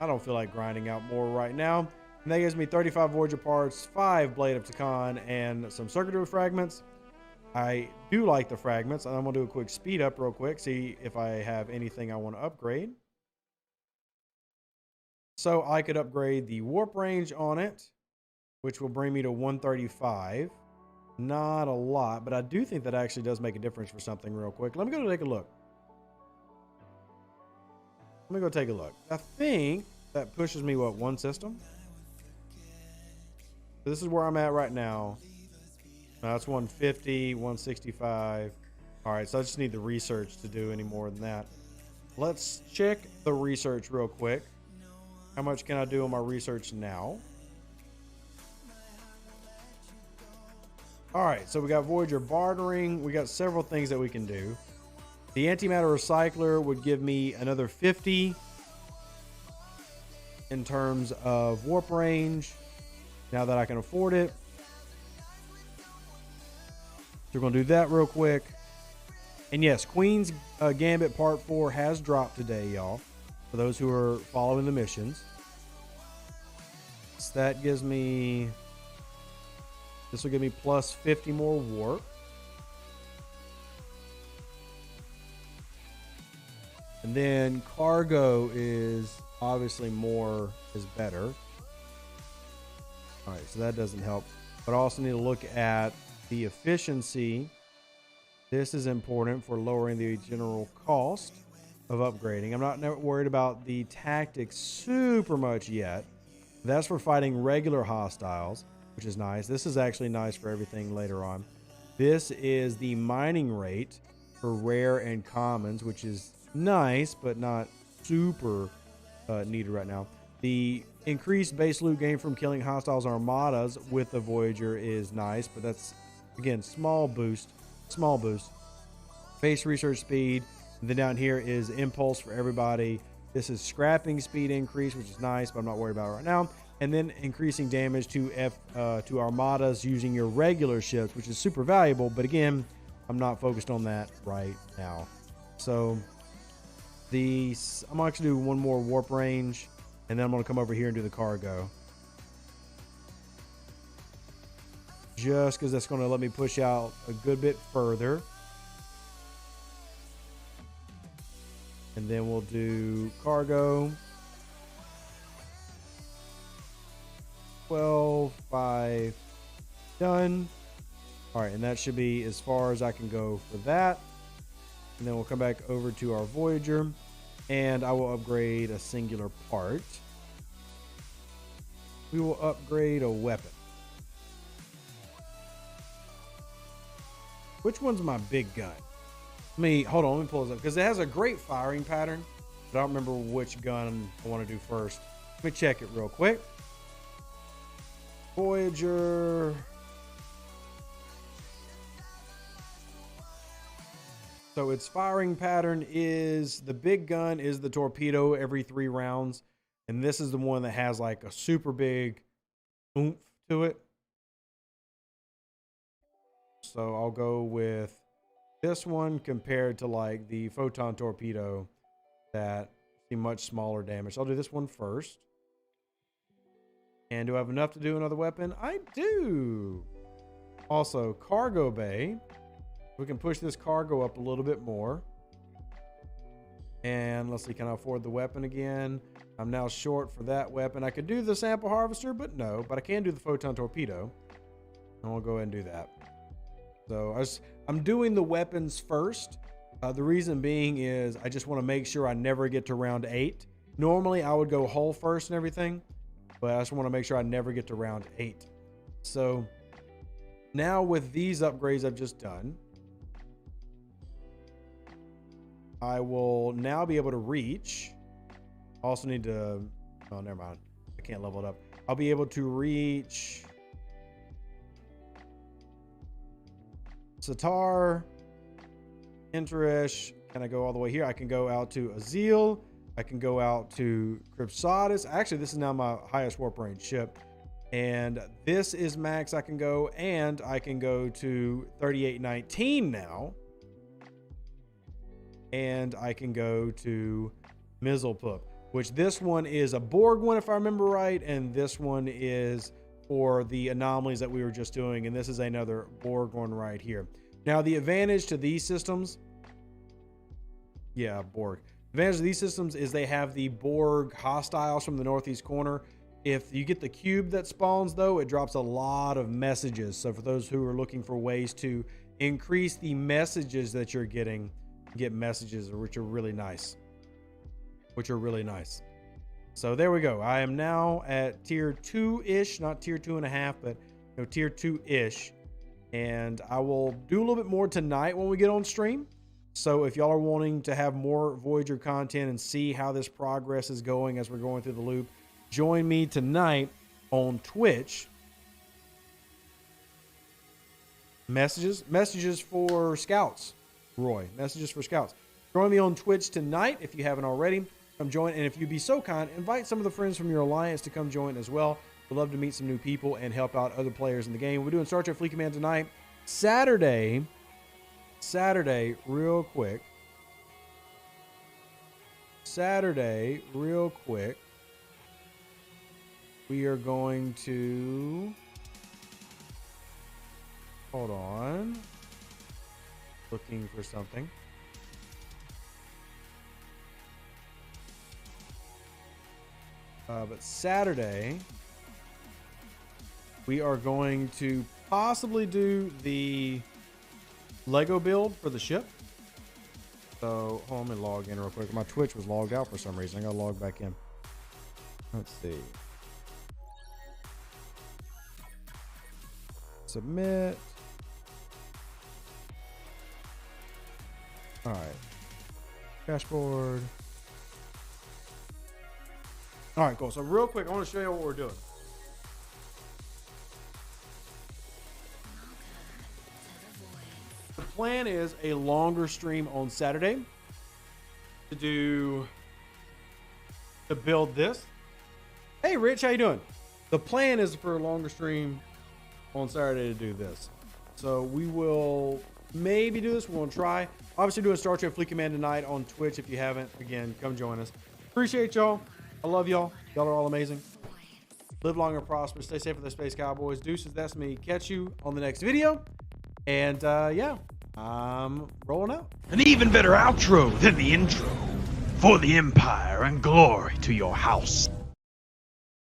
don't feel like grinding out more right now. And that gives me 35 Voyager parts, 5 Blade of Takan, and some circuitry fragments. I do like the fragments. I'm going to do a quick speed up real quick, see if I have anything I want to upgrade. So I could upgrade the warp range on it, which will bring me to 135. Not a lot, but I do think that actually does make a difference for something real quick. Let me go take a look. Let me go take a look. I think that pushes me, what, one system? This is where I'm at right now. That's 150, 165. All right, so I just need the research to do any more than that. Let's check the research real quick. How much can I do on my research now? All right, so we got Voyager bartering. We got several things that we can do. The antimatter recycler would give me another 50 in terms of warp range. Now that I can afford it. So we're going to do that real quick. And yes, Queen's Gambit Part 4 has dropped today, y'all. For those who are following the missions. So that gives me... This will give me plus 50 more warp. And then cargo is obviously more is better. All right, so that doesn't help. But I also need to look at the efficiency. This is important for lowering the general cost of upgrading. I'm not worried about the tactics super much yet. That's for fighting regular hostiles, which is nice. This is actually nice for everything later on. This is the mining rate for rare and commons, which is nice, but not super needed right now. The increased base loot gain from killing hostiles armadas with the Voyager is nice, but that's, again, small boost. Small boost. base research speed. And then down here is impulse for everybody. This is scrapping speed increase, which is nice, but I'm not worried about it right now. And then increasing damage to armadas using your regular ships, which is super valuable. But again, I'm not focused on that right now. So I'm going to do one more warp range, and then I'm going to come over here and do the cargo. Just because that's going to let me push out a good bit further. And then we'll do cargo. 12, 5, done. All right, and that should be as far as I can go for that. And then we'll come back over to our Voyager, and I will upgrade a singular part. We will upgrade a weapon. Which one's my big gun? Hold on, let me pull this up because it has a great firing pattern, but I don't remember which gun I want to do first. Let me check it real quick. Voyager. So its firing pattern is the big gun is the torpedo every 3 rounds, and this is the one that has like a super big oomph to it. So I'll go with this one compared to like the photon torpedo that see much smaller damage. So I'll do this one first. And do I have enough to do another weapon? I do. Also, cargo bay. We can push this cargo up a little bit more. And let's see, can I afford the weapon again? I'm now short for that weapon. I could do the sample harvester, but no. But I can do the photon torpedo. And we'll go ahead and do that. So I'm doing the weapons first. The reason being is I just want to make sure I never get to round 8. Normally I would go hull first and everything, but I just want to make sure I never get to round 8. So now with these upgrades I've just done, I will now be able to reach. Also need to, oh, never mind. I can't level it up. I'll be able to reach Satar, Interesh. Can I go all the way here? I can go out to Azil. I can go out to Crypsadis. Actually, this is now my highest warp range ship. And this is max I can go. And I can go to 3819 now. And I can go to Mizzlepup, which this one is a Borg one, if I remember right. And this one is for the anomalies that we were just doing. And this is another Borg one right here. Now, the advantage to these systems, Borg. The advantage of these systems is they have the Borg hostiles from the northeast corner. If you get the cube that spawns, though, it drops a lot of messages. So for those who are looking for ways to increase the messages that you're getting, get messages which are really nice. So there we go. I am now at tier 2-ish, not tier 2.5, but tier 2-ish. And I will do a little bit more tonight when we get on stream. So if y'all are wanting to have more Voyager content and see how this progress is going as we're going through the loop, join me tonight on Twitch. Messages for scouts. Roy, messages for scouts. Join me on Twitch tonight if you haven't already. Come join, and if you'd be so kind, invite some of the friends from your alliance to come join as well. We'd love to meet some new people and help out other players in the game. We're doing Star Trek Fleet Command tonight. Saturday, real quick. We are going to, hold on. Looking for something. But Saturday, we are going to possibly do the Lego build for the ship. So, hold on, let me log in real quick. My Twitch was logged out for some reason. I gotta log back in. Let's see. Submit. All right. Dashboard. All right, cool. So real quick, I want to show you what we're doing. The plan is a longer stream on Saturday to build this. Hey, Rich, how you doing? The plan is for a longer stream on Saturday to do this. So we will maybe do this. We're going to try. Obviously doing Star Trek Fleet Command tonight on Twitch. If you haven't, again, come join us. Appreciate y'all. I love y'all. Y'all are all amazing. Live long and prosper. Stay safe with the Space Cowboys. Deuces, that's me. Catch you on the next video. And yeah, I'm rolling out. An even better outro than the intro. For the Empire and glory to your house.